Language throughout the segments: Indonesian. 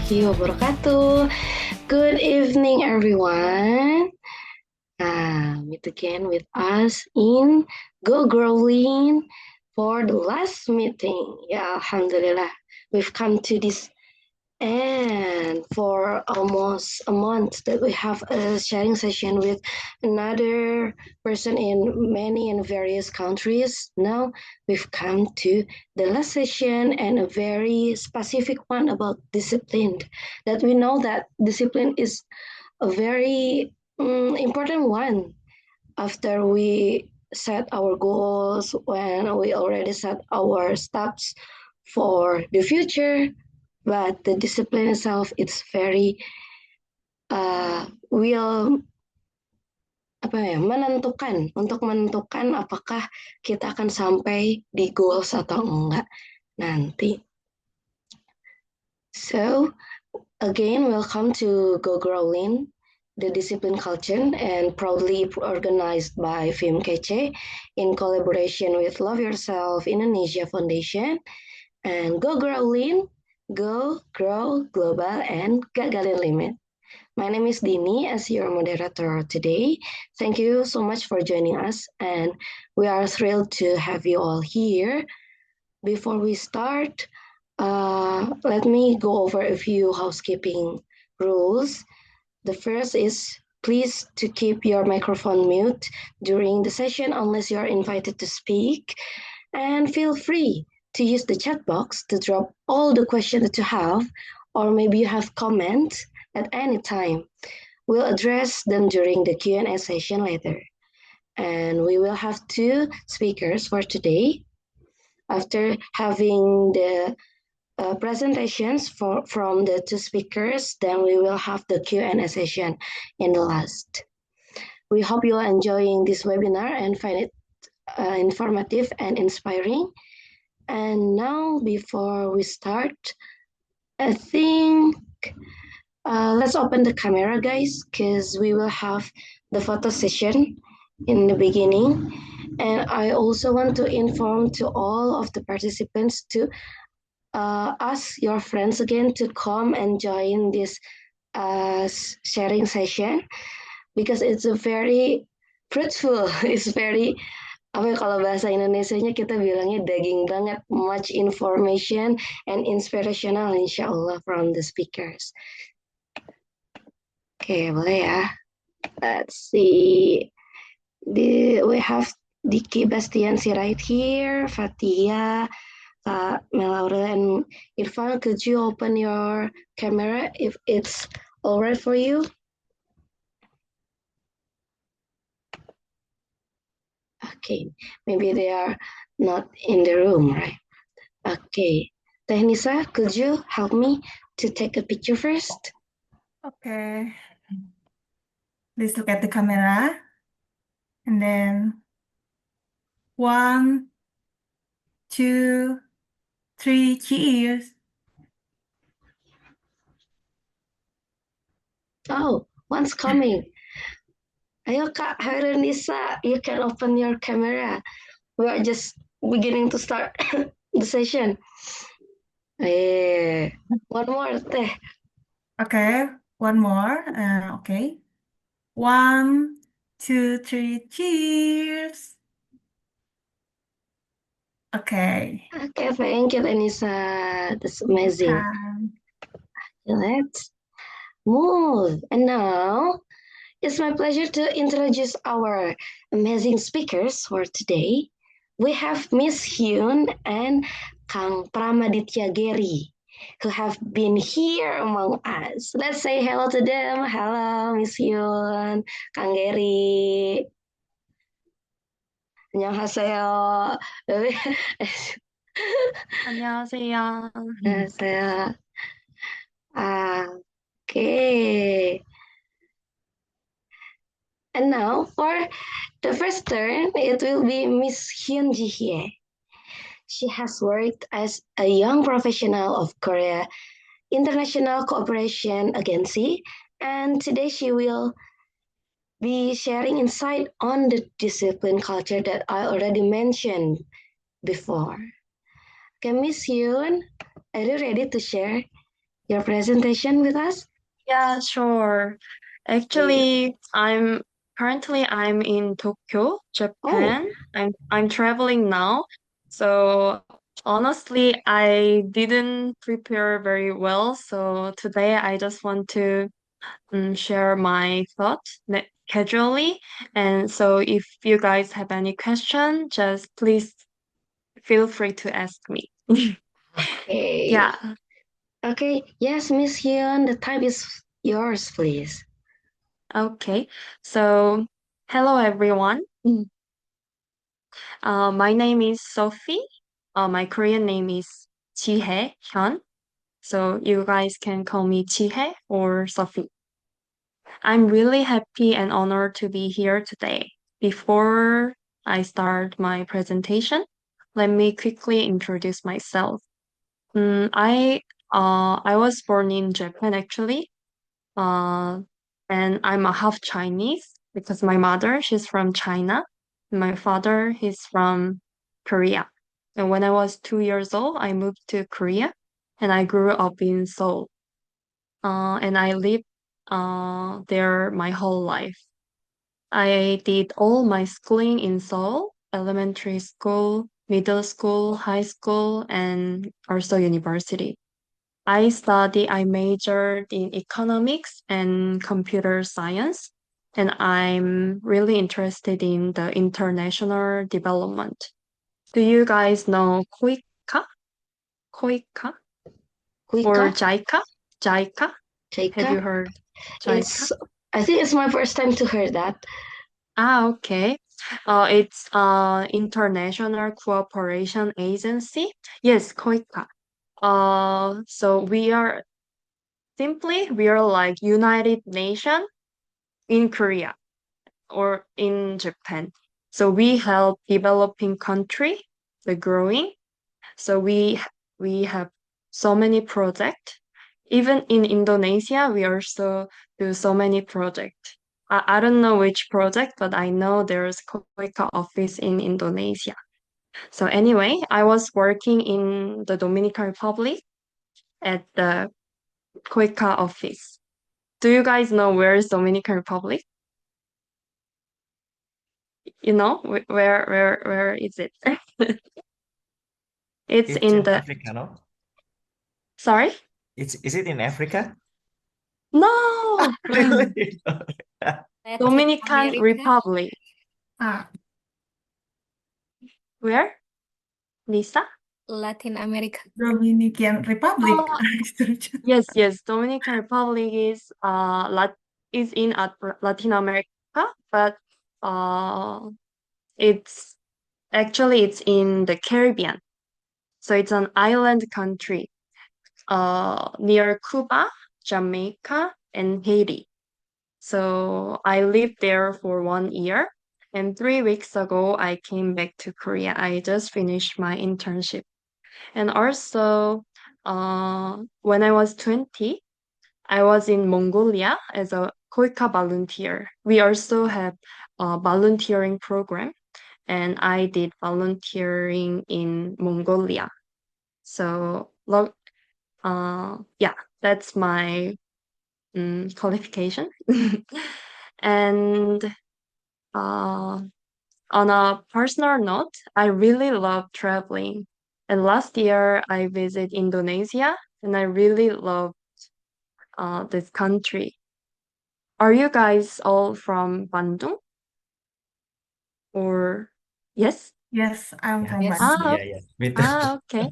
warahmatullahi wabarakatuh. Good evening, everyone. Meet again with us in Go Growing for the last meeting. Yeah, Alhamdulillah, we've come to this and for almost a month that we have a sharing session with another person in many and various countries. Now we've come to the last session and a very specific one about discipline. That we know that discipline is a very important one after we set our goals, when we already set our steps for the future, but the discipline itself it's very will menentukan untuk menentukan apakah kita akan sampai di goals atau enggak nanti. So again, welcome to Go Growing, the discipline culture, and proudly organized by FIMKC in collaboration with Love Yourself Indonesia Foundation and Go Growing, Go Grow Global and Gagalin Limit. My name is Dini as your moderator today. Thank you so much for joining us, and we are thrilled to have you all here. Before we start, let me go over a few housekeeping rules. The first is please to keep your microphone mute during the session unless you are invited to speak, and feel free to use the chat box to drop all the questions that you have, or maybe you have comments at any time. We'll address them during the Q&A session later. And we will have two speakers for today. After having the presentations from the two speakers, then we will have the Q&A session in the last. We hope you are enjoying this webinar and find it informative and inspiring. And now, before we start, I think let's open the camera, guys, because we will have the photo session in the beginning. And I also want to inform to all of the participants to ask your friends again to come and join this sharing session, because it's a very fruitful, it's very apa ya, kalau bahasa Indonesianya kita bilangnya daging banget, much information and inspirational insyaallah from the speakers. Oke, boleh ya. Let's see. We have Diki Bastian right here, Fatia, Melaura, and Irfan. Could you open your camera if it's all right for you? Okay, maybe they are not in the room, right? Okay, Tehnisa, could you help me to take a picture first? Okay. Please look at the camera. And then 1, 2, 3, cheers. Oh, one's coming. Ayo Kak Hairunisa, you can open your camera. We are just beginning to start the session. One more Teh. Okay, one more. Okay. 1, 2, 3, cheers. Okay. Okay, thank you, Anissa. That's amazing. Let's move. And now, it's my pleasure to introduce our amazing speakers for today. We have Miss Hyun and Kang Pramaditya Geri, who have been here among us. Let's say hello to them. Hello, Miss Hyun, Kang Geri. 안녕하세요. 안녕하세요. 안녕하세요. Okay. And now for the first turn, it will be Miss Hyun Ji Hye. She has worked as a young professional of Korea International Cooperation Agency, and today she will be sharing insight on the discipline culture that I already mentioned before. Okay, Miss Hyun, are you ready to share your presentation with us? Yeah, sure. Actually, I'm in Tokyo, Oh, Japan. I'm traveling now. So honestly, I didn't prepare very well. So today I just want to share my thoughts casually. And so if you guys have any question, just please feel free to ask me. okay. Yeah. Okay, yes, Miss Hyun, the time is yours, please. Okay. So hello everyone. My name is Sophie. My Korean name is Jihae Hyun. So you guys can call me Jihae or Sophie. I'm really happy and honored to be here today. Before I start my presentation, let me quickly introduce myself. Mm, I I was born in Japan actually. Uh, and I'm a half Chinese because my mother, she's from China. My father, he's from Korea. And when I was 2 years old, I moved to Korea and I grew up in Seoul. And I lived there my whole life. I did all my schooling in Seoul, elementary school, middle school, high school, and also university. I majored in economics and computer science, and I'm really interested in the international development. Do you guys know KOICA? KOICA Kuika, or JICA? JICA? Have Jaika. you heard JICA? It's, I think it's my first time to hear that. Ah, okay. It's International Cooperation Agency. Yes, KOICA. So we are like United Nation in Korea or in Japan. So we help developing country, the growing. So we have so many projects. Even in Indonesia, we also do so many projects. I don't know which project, but I know there's KOICA office in Indonesia. So anyway, I was working in the Dominican Republic at the KOICA office. Do you guys know where is Dominican Republic? You know where is it? It's It's in in the Africa, no? sorry? Is it in Africa? No. Really? Latin Dominican America, Republic. Ah, Where? Lisa? Latin America. Dominican Republic. Oh, yes. Dominican Republic is in Latin America, but uh it's it's in the Caribbean. So it's an island country near Cuba, Jamaica, and Haiti. So I lived there for 1 year. And 3 weeks ago, I came back to Korea. I just finished my internship. And also, when I was 20, I was in Mongolia as a Koika volunteer. We also have a volunteering program, and I did volunteering in Mongolia. So, yeah, that's my qualification. And uh, on a personal note, I really love traveling. And last year, I visited Indonesia, and I really love this country. Are you guys all from Bandung? Or yes? Yes, I'm Yeah, from Yes. Ah, Bandung. yeah. Me too. okay.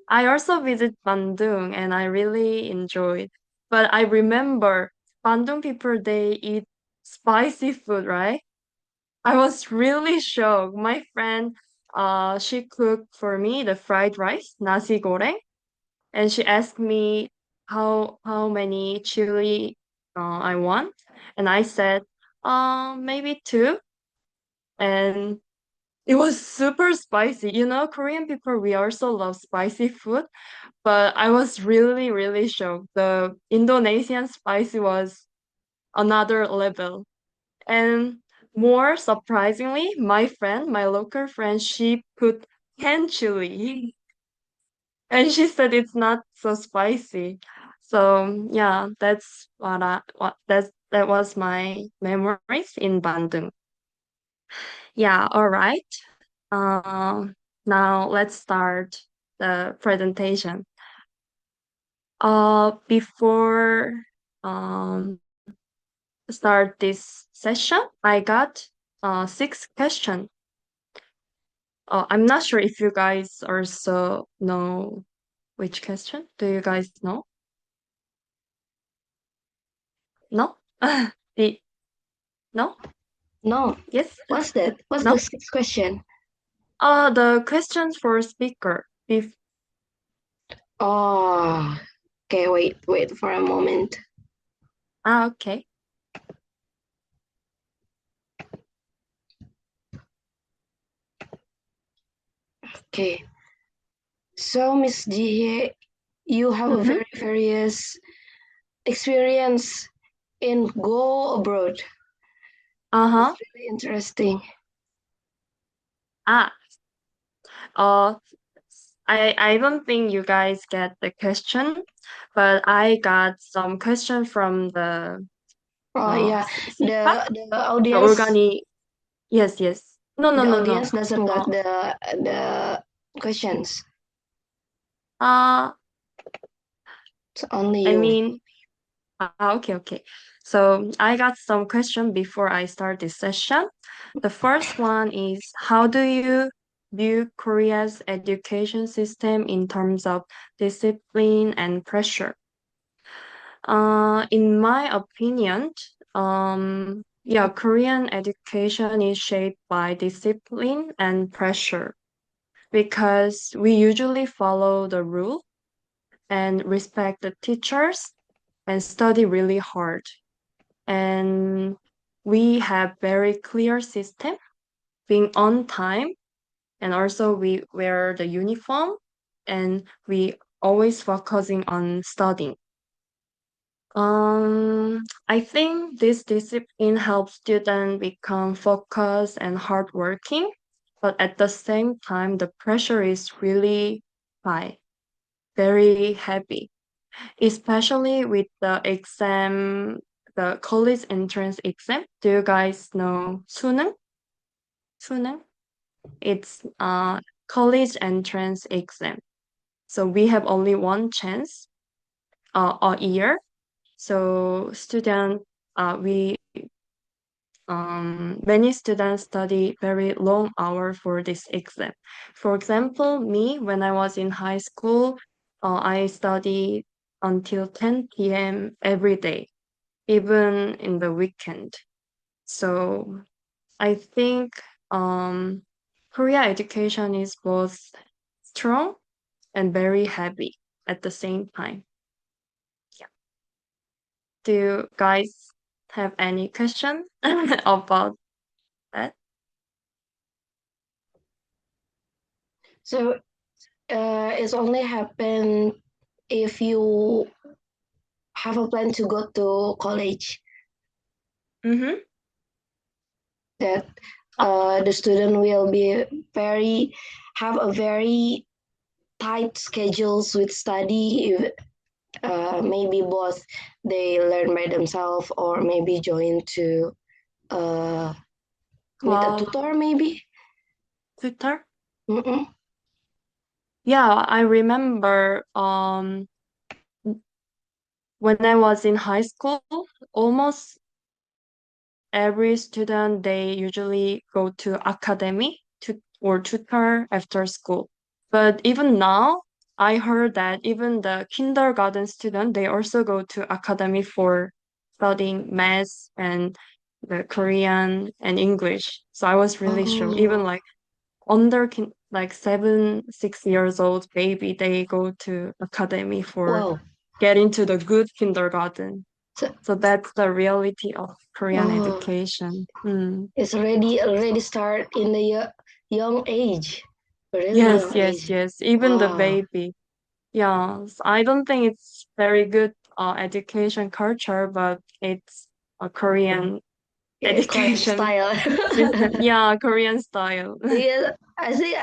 I also visit Bandung, and I really enjoyed. But I remember Bandung people they eat spicy food, right? I was really shocked. My friend, she cooked for me the fried rice, nasi goreng, and she asked me how many chili I want, and I said, maybe two, and it was super spicy. You know, Korean people we also love spicy food, but I was really shocked. The Indonesian spicy was another level. And more surprisingly, my local friend, she put hand chili and she said it's not so spicy. So yeah, that's that was my memories in Bandung. Yeah, all right. Now let's start the presentation. Before um start this session, I got 6 questions. I'm not sure if you guys also know which question. Do you guys know? No? The no? No, Yes? what's that? What's the No? sixth question? The questions for speaker. If Oh, okay, wait for a moment. okay. Okay. So, Miss Jihye, you have a Mm-hmm. very various experience in go abroad. Uh-huh. It's really interesting. Ah, uh, I don't think you guys get the question, but I got some question from the Oh yeah, SIPA, the the audience organi. Yes, yes. No, no, the no, no. audience doesn't got Uh, the questions. uh, It's only I you. mean, okay, okay. So I got some question before I start this session. The first one is, how do you view Korea's education system in terms of discipline and pressure? In my opinion, yeah, Korean education is shaped by discipline and pressure because we usually follow the rule and respect the teachers and study really hard. And we have very clear system, being on time, and also we wear the uniform, and we always focusing on studying. I think this discipline helps students become focused and hardworking, but at the same time, the pressure is really high, very heavy, especially with the exam, the college entrance exam. Do you guys know 수능? 수능? It's college entrance exam. So we have only one chance a year. So we many students study very long hours for this exam. For example, me, when I was in high school, I studied until 10 p.m. every day, even in the weekend. So I think Korea education is both strong and very heavy at the same time. Yeah. Do you guys have any question about that? So it's only happen if you have a plan to go to college Mm-hmm. that the student will be have a very tight schedules with study. If, maybe both they learn by themselves or maybe join to uh, with a Wow, tutor maybe. Twitter? Mm-mm. Yeah, I remember when I was in high school, almost every student they usually go to academy to or tutor after school. But even now, I heard that even the kindergarten student they also go to academy for studying math and the Korean and English. So I was really shocked. Even Oh, like like 6 years old baby, they go to academy for wow. get into the good kindergarten. So, So that's the reality of Korean oh, education. Mm. it's already start in the young age, really Yes, young yes, age. yes. Even the Wow. baby. Yes, I don't think it's very good education culture, but it's a Korean Korean education style. system. Yeah, Korean style. Yeah, I think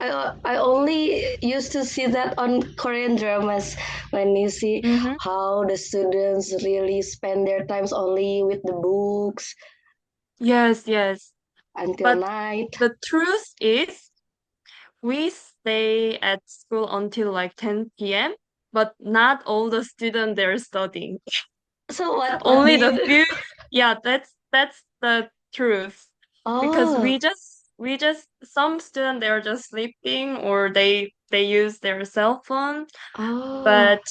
I only used to see that on Korean dramas when you see Mm-hmm. how the students really spend their times only with the books Yes, yes. until But night. the truth is, we stay at school until like 10 p.m., but not all the students they're studying. So what do Only the you do? few, yeah, that's the truth. Because Oh, we just some students they're just sleeping or they use their cell phone. oh, But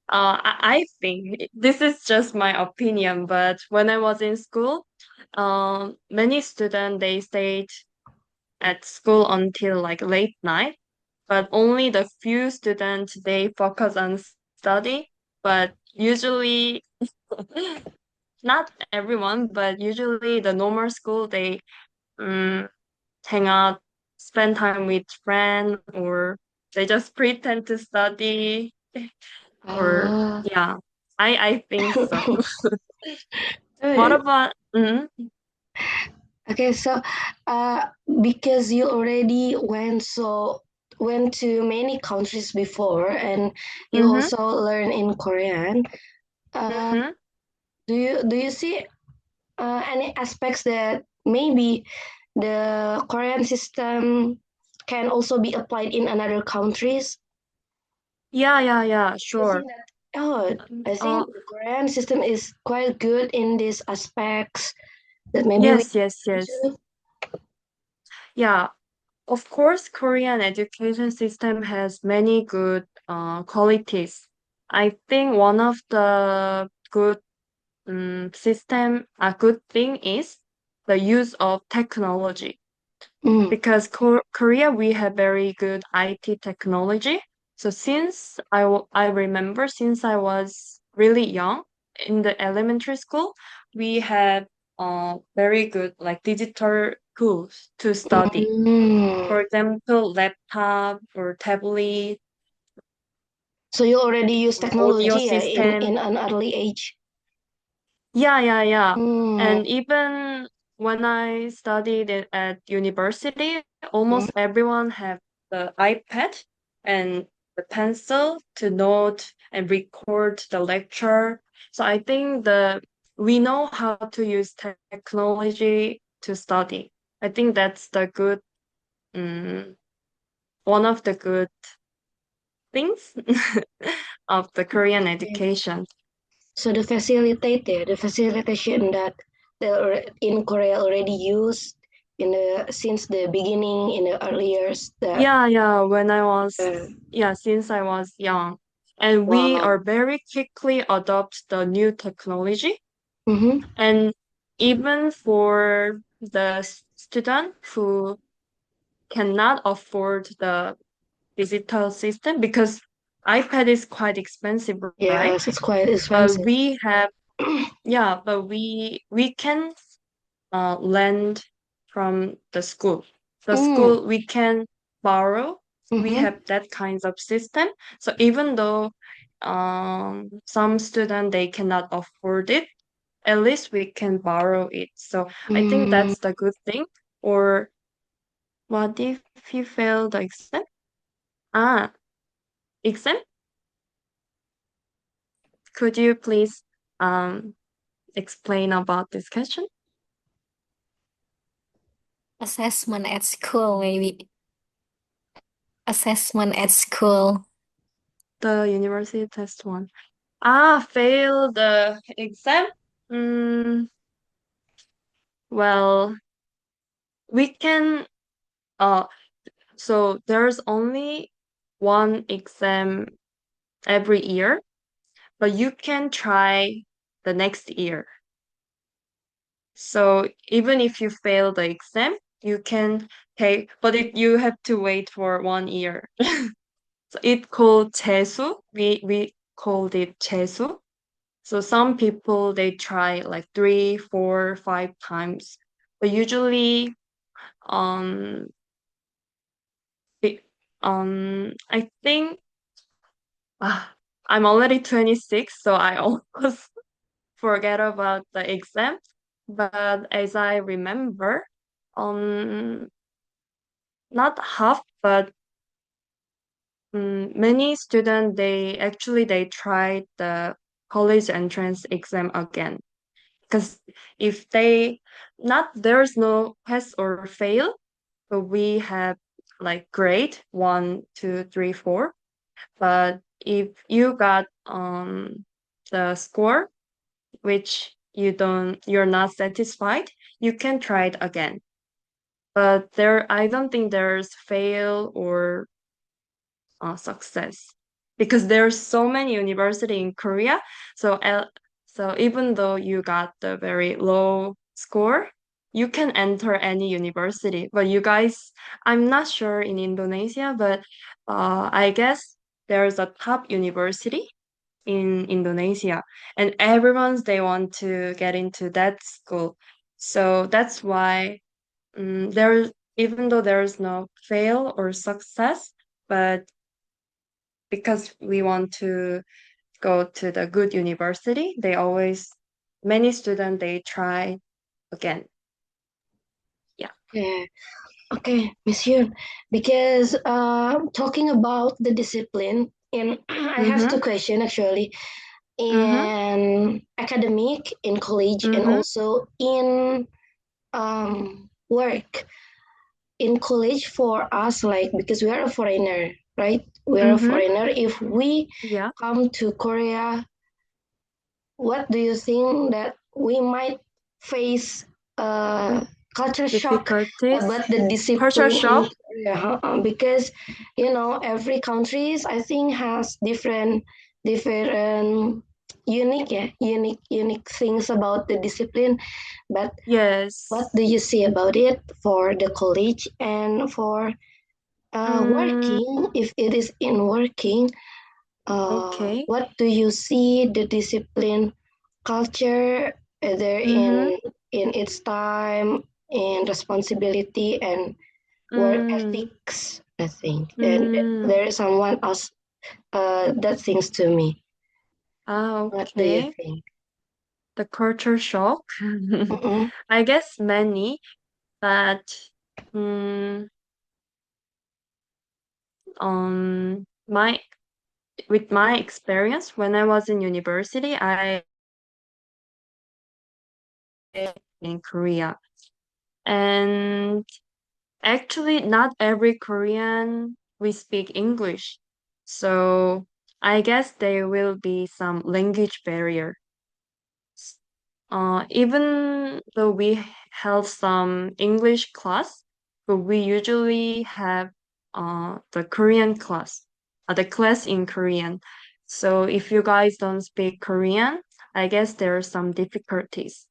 I think this is just my opinion, but when I was in school, many students they stayed at school until like late night, but only the few students they focus on study. But usually, not everyone, but usually the normal school they um, hang out, spend time with friends, or they just pretend to study, or oh. yeah, I think so. What about Okay, so uh, because you already went to many countries before, and you mm-hmm, also learn in Korean. Uh, mm-hmm. do you see any aspects that maybe the Korean system can also be applied in another countries? Yeah, You sure. think that oh, I Uh, think the Korean system is quite good in these aspects that maybe we yes. should. Yeah, of course, Korean education system has many good qualities. I think one of the good a good thing is the use of technology. Mm, Because Korea, we have very good IT technology. So since I remember since I was really young in the elementary school, we had very good like digital tools to study. mm. For example, laptop or tablet So you already use or audio technology, in system. an early age. Yeah. Mm, And even when I studied at university, mm, almost everyone have the iPad and the pencil to note and record the lecture. So I think we know how to use technology to study. I think that's the good um, one of the good things of the Korean okay. education. So the facilitation that in Korea already used in the since the beginning in the early years. That Yeah, uh, since I was young. And we wow. are very quickly adopt the new technology. Mm-hmm. And even for the student who cannot afford the digital system, because iPad is quite expensive, right? Yes, it's quite But expensive. we have, yeah, but we can lend from the school. The Mm, school we can borrow. We mm-hmm. have that kinds of system. So even though some student they cannot afford it, at least we can borrow it. So I think Mm. that's the good thing. Or what if you fail the exam? Ah, exam? Could you please um explain about this question? Assessment at school, maybe. Assessment at school. The university test one. Ah, fail the exam? Mm, well, we can uh so there's only one exam every year, but you can try the next year. So even if you fail the exam, you can take, but you have to wait for 1 year. So it called 재수. We called it 재수. So some people they try like 3, 4, 5 times, but usually um it, I think uh, I'm already 26, so I almost forget about the exam. But as I remember, um not half, but many students they tried the college entrance exam again because if they not there's no pass or fail, but we have like grade 1, 2, 3, 4. But if you got the score which you're not satisfied, you can try it again. But I don't think there's fail or success because there's so many university in Korea. So even though you got the very low score, you can enter any university. But you guys, I'm not sure in Indonesia, but I guess there's a top university in Indonesia, and they want to get into that school. So that's why there, even though there's no fail or success, but because we want to go to the good university, many students, they try again. Yeah. Yeah. Okay, Miss Yun, because talking about the discipline, and I have two Mm-hmm. questions actually, Mm-hmm. in academic, in college, and Mm-hmm. also in work. In college for us, like because we are a foreigner, right? We are a Mm-hmm. foreigner. If we Yeah. come to Korea, what do you think that we might face culture shock Difficulties. about the Culture discipline in shock. Korea? Because every countries I think has different unique things about the discipline. But what Yes. do you see about it for the college and for Mm, working? If it is in working, okay. what do you see the discipline culture either Mm-hmm. in its time, in responsibility and work Mm, ethics? I think, and mm. there is someone else that thinks to me. What do you Okay. think? The culture shock. Mm-mm. I guess many, but mm, my with my experience when I was in university, I in Korea. And actually, not every Korean we speak English. So I guess there will be some language barrier. Even though we have some English class, but we usually have the Korean class, the class in Korean. So if you guys don't speak Korean, I guess there are some difficulties.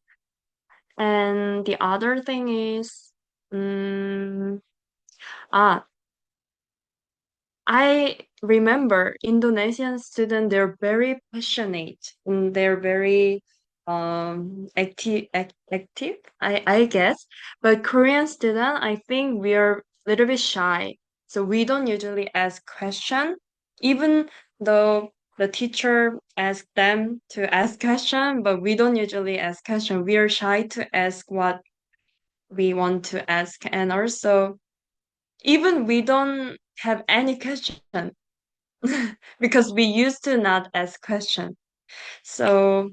And the other thing is, mm, ah, I remember Indonesian students, they're very passionate and they're very active, I guess. But Korean student, I think we are a little bit shy. So we don't usually ask question, even though the teacher asks them to ask question, but we don't usually ask question. We are shy to ask what we want to ask. And also, even we don't have any question because we used to not ask question. So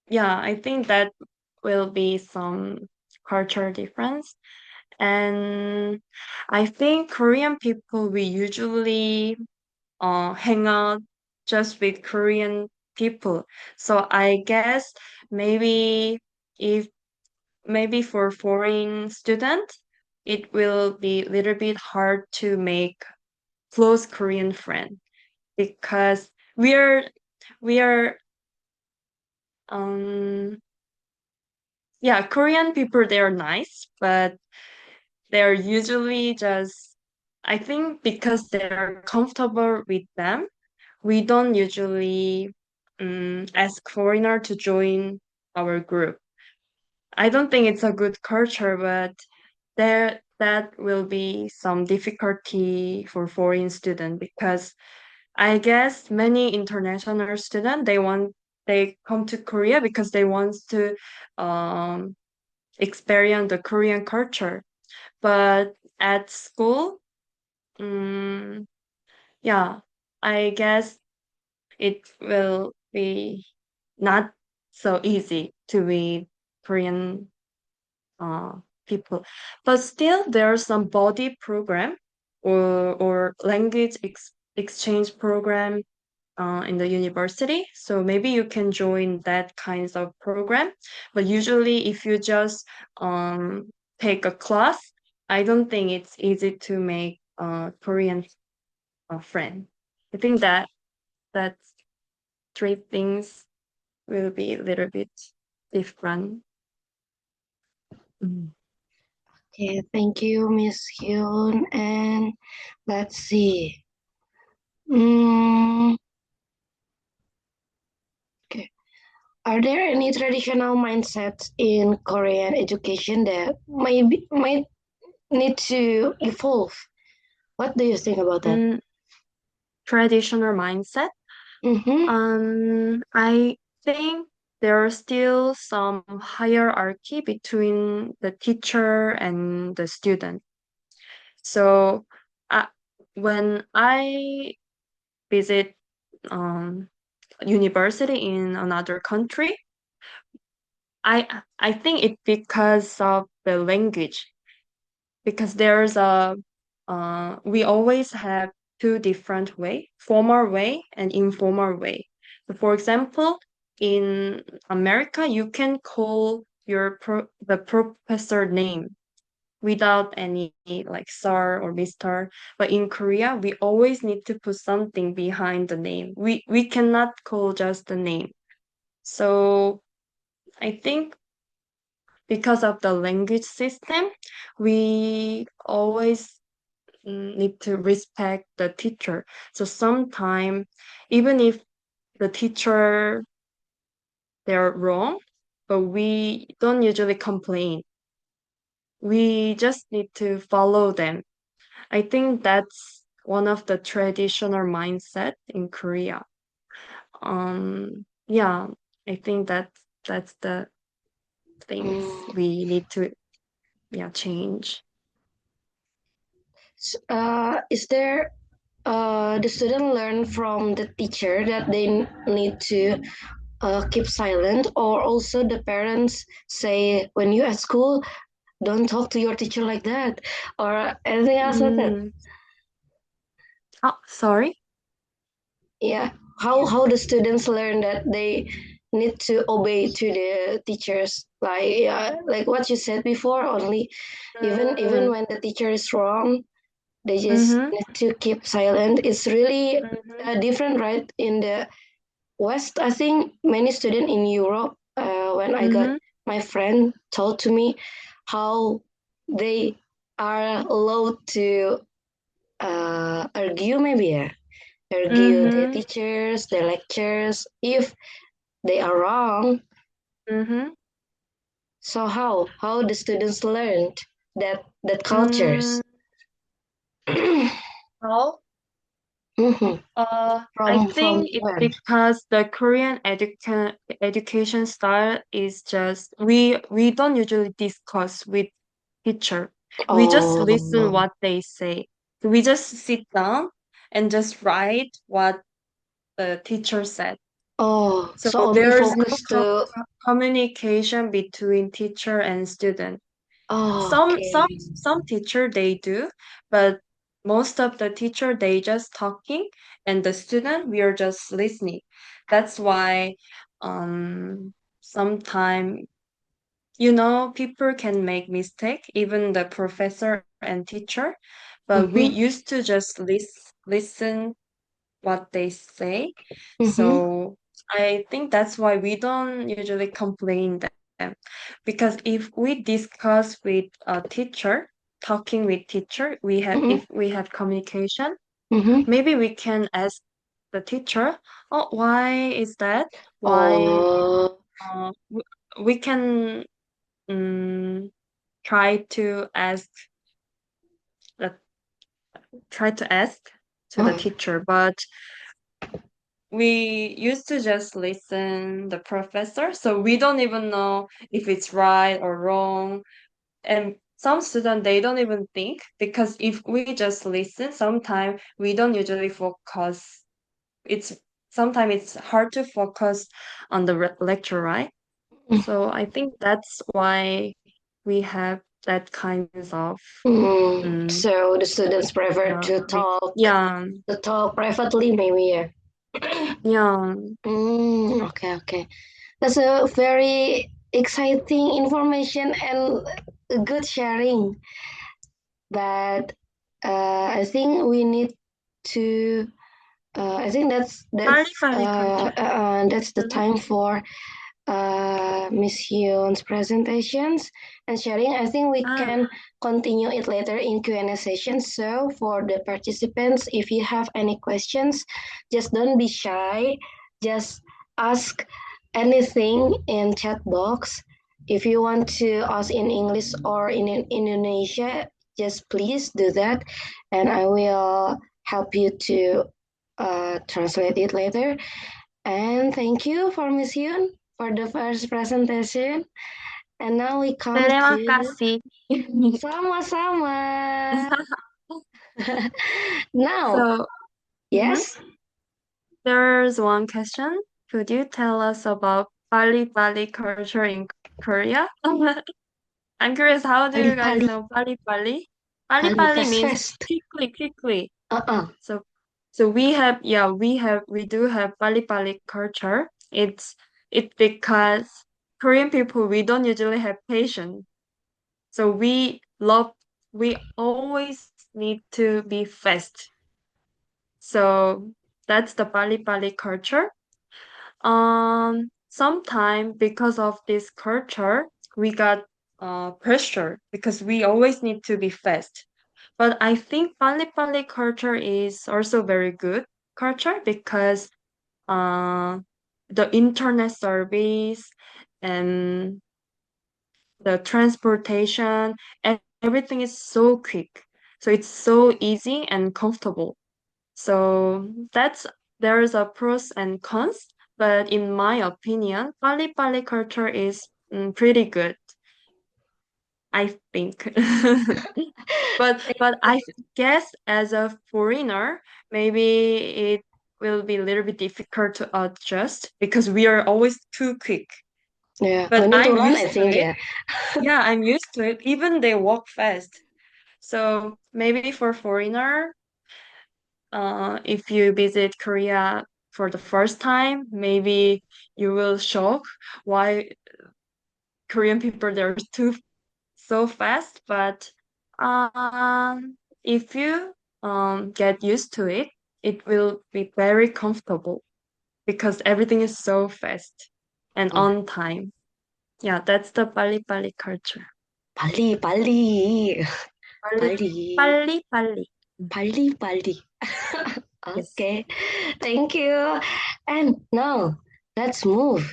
yeah, I think that will be some culture difference. And I think Korean people we usually hang out just with Korean people. So I guess maybe if maybe for foreign student, it will be a little bit hard to make close Korean friend because we are um yeah, Korean people they're nice, but they're usually just I think because they're comfortable with them, we don't usually ask foreigner to join our group. I don't think it's a good culture, but that will be some difficulty for foreign student because I guess many international students they come to Korea because they want to um experience the Korean culture. But at school, yeah, I guess it will be not so easy to read Korean people. But still, there are some body program or language exchange program in the university. So maybe you can join that kinds of program. But usually, if you just take a class, I don't think it's easy to make a Korean friend. I think that three things will be a little bit different. Mm. Okay, thank you, Miss Hyun. And let's see. Mm, okay. Are there any traditional mindsets in Korean education that might need to evolve? What do you think about that? Traditional mindset. I think there are still some hierarchy between the teacher and the student. So, uh, when I visit university in another country, I think it's because of the language. Because there's a we always have two different way, formal way and informal way. So for example, in America, you can call the professor name without any like sir or mister. But in Korea, we always need to put something behind the name. We cannot call just the name. So I think because of the language system, we always need to respect the teacher. So sometimes, even if the teacher they're wrong, but we don't usually complain. We just need to follow them. I think that's one of the traditional mindset in Korea. Yeah, I think that's the things Mm, we need to change. is there the student learn from the teacher that they need to keep silent, or also the parents say when you at school don't talk to your teacher like that, or anything else like that? Mm. Oh, sorry. Yeah, how the students learn that they need to obey to the teachers, like what you said before, only even Mm. when the teacher is wrong, they just Mm-hmm. need to keep silent. It's really Mm-hmm. different, right? In the West, I think many students in Europe, when I got Mm-hmm. my friend told to me how they are allowed to argue, maybe, yeah, argue the Mm-hmm. teachers, the lectures, if they are wrong. Mm-hmm. So how the students learned that Mm, cultures? Mhm. well, I From think it's when? because the Korean education style is just we don't usually discuss with teacher. We just listen Oh, what they say. So we just sit down and just write what the teacher said. oh, So so only there's no focus to. communication between teacher and student. Oh, Some teacher they do, but most of the teacher they just talking and the student we are just listening. That's why sometime people can make mistake, even the professor and teacher, but we mm-hmm, used to just listen what they say. mm-hmm, So I think that's why we don't usually complain them. Because if we discuss with a teacher, talking with teacher, mm-hmm, if we have communication, mm-hmm. maybe we can ask the teacher, oh, why is that? Why Oh, we can try to ask the try to ask to the oh, teacher, but we used to just listen the professor, so we don't even know if it's right or wrong. And some students they don't even think because if we just listen, sometimes we don't usually focus. It's sometimes it's hard to focus on the lecture, right? So I think that's why we have that kind of So the students prefer yeah, to talk privately, maybe, yeah. yeah. Okay, okay. That's a very exciting information and a good sharing. But I think we need to. I think Pali culture. that's the time for Miss Hyun's presentations and sharing. I think we Ah, can continue it later in Q&A session. So for the participants, if you have any questions, just don't be shy. Just ask anything in chat box. If you want to ask in English or in Indonesia, just please do that, and I will help you to translate it later. And thank you for Miss Hyun for the first presentation. And now we come terima to kasih. sama-sama. Now, So, mhm, yes, there's one question. Could you tell us about Pali culture in Korea? I'm curious, how do you guys pali-pali, know Pali Pali? pali Means fast-fast. quickly. Uh-uh. So we do have Pali culture. It's because Korean people we don't usually have patience. So we always need to be fast. So that's the Pali culture. Sometime because of this culture, we got pressure because we always need to be fast. But I think Pali culture is also very good culture because uh the internet service and the transportation and everything is so quick. So it's so easy and comfortable. So there is a pros and cons, but in my opinion, Pali culture is pretty good, I think. But I guess as a foreigner, maybe it will be a little bit difficult to adjust because we are always too quick. Yeah, we But need to I'm run, I used to think, it. yeah. Yeah, I'm used to it. Even they walk fast. So maybe for foreigner, if you visit Korea for the first time, maybe you will shock why Korean people they're too so fast. But if you get used to it, it will be very comfortable because everything is so fast and Oh, on time. Yeah, that's the Pali culture. pali, pali, Pali, pali, Pali. pali, pali. Yes. Okay, thank you. And now let's move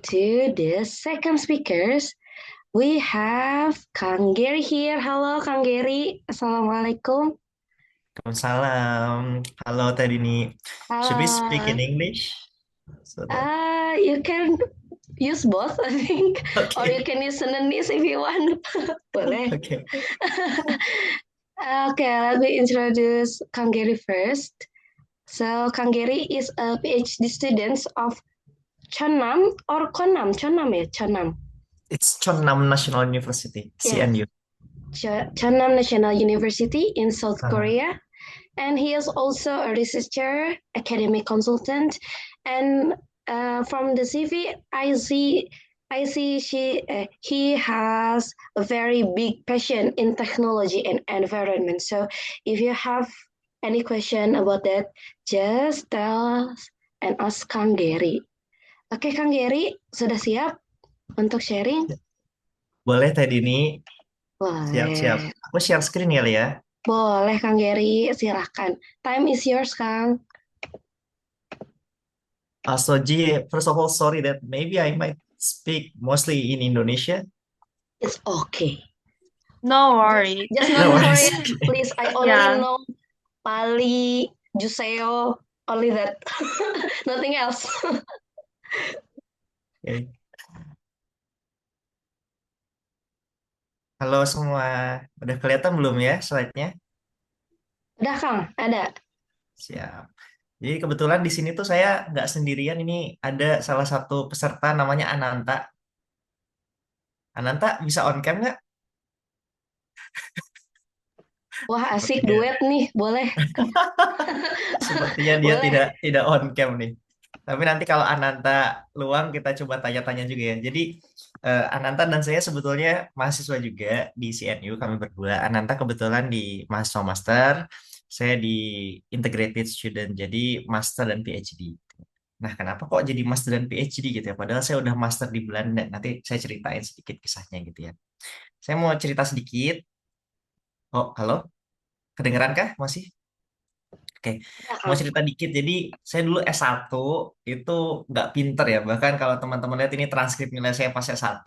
to the second speakers. We have Kang Gary here. Halo, Kang Gary. Assalamualaikum. Salam. Hello, Tadini. Should we speak in English? So that You can use both, I think, or you okay. can use Sundanese if you want. Boleh. Okay. Okay, let me introduce Kang Gary first. So, Kang Gary is a PhD student of Chonnam or Konam? Chonnam ya? Chonnam. It's Chonnam National University, Yes. CNU. Chonnam National University in South Uh-huh. Korea. And he is also a researcher, academic consultant, and from the CV, I see he has a very big passion in technology and environment. So if you have any question about that, just tell us and ask Kang Gary. Oke, Kang Gary, sudah siap untuk sharing? Boleh, Tadini. Siap-siap. Boleh. Aku share screen kali ya. Boleh, Kang Gary, silahkan. Time is yours, Kang. So, Ji, first of all, sorry that maybe I might speak mostly in Indonesia. It's okay. No worries. Just No not worries. Korean, please. I only Yeah. know Pali, Juseo, only that. Nothing else. Okay. Halo semua, udah kelihatan belum ya slide-nya? Udah, Kang, ada. Siap. Jadi kebetulan di sini tuh saya nggak sendirian, ini ada salah satu peserta namanya Ananta. Ananta bisa on cam nggak? Wah, asik Sepertinya, duet nih, boleh. sepertinya dia Boleh. tidak on cam nih. Tapi nanti kalau Ananta luang kita coba tanya-tanya juga ya. Jadi Ananta dan saya sebetulnya mahasiswa juga di CNU kami berdua. Ananta kebetulan di mahasiswa master, saya di integrated student, jadi master dan PhD. Nah, kenapa kok jadi master dan PhD gitu ya? Padahal saya udah master di Belanda. Nanti saya ceritain sedikit kisahnya gitu ya. Saya mau cerita sedikit. Oh, halo? Kedengeran kah masih? Oke, Ya, mau Kang. cerita dikit. Jadi, saya dulu S1 itu nggak pinter ya. Bahkan kalau teman-teman lihat ini transkrip nilai saya pas S1.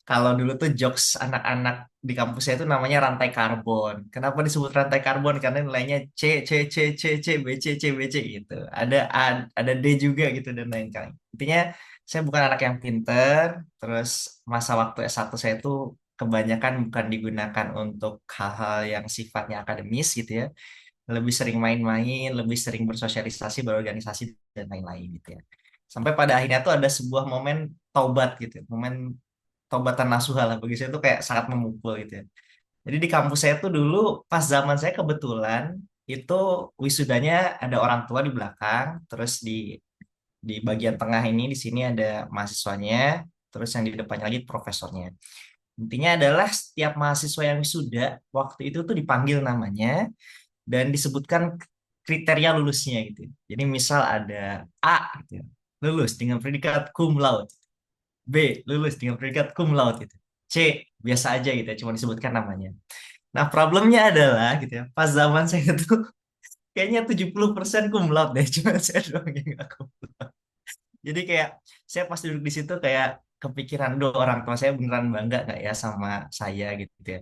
Kalau dulu tuh jokes anak-anak di kampus saya itu namanya rantai karbon. Kenapa disebut rantai karbon? Karena nilainya C, C, C, C, C, B, C, C, B, C gitu. Ada A, ada D juga gitu dan lain-lain. Intinya, saya bukan anak yang pinter. Terus masa waktu S1 saya itu kebanyakan bukan digunakan untuk hal-hal yang sifatnya akademis gitu ya, lebih sering main-main, lebih sering bersosialisasi, berorganisasi dan lain-lain gitu ya. Sampai pada akhirnya tuh ada sebuah momen taubat gitu, ya. Momen taubatan nasuha lah bagi saya tuh kayak sangat memukul gitu ya. Jadi di kampus saya tuh dulu pas zaman saya kebetulan itu wisudanya ada orang tua di belakang, terus di bagian tengah ini di sini ada mahasiswanya, terus yang di depannya lagi profesornya. Intinya adalah setiap mahasiswa yang wisuda waktu itu tuh dipanggil namanya dan disebutkan kriteria lulusnya gitu. Jadi misal ada A gitu, ya, lulus dengan predikat cum laude, B lulus dengan predikat cum laude gitu. C biasa aja gitu ya, cuma disebutkan namanya. Nah, problemnya adalah gitu ya, pas zaman saya tuh kayaknya 70% cum laude deh, cuma saya doang yang nggak cum. Jadi kayak saya pas duduk di situ kayak kepikiran, doh orang tua saya beneran bangga nggak ya sama saya gitu ya.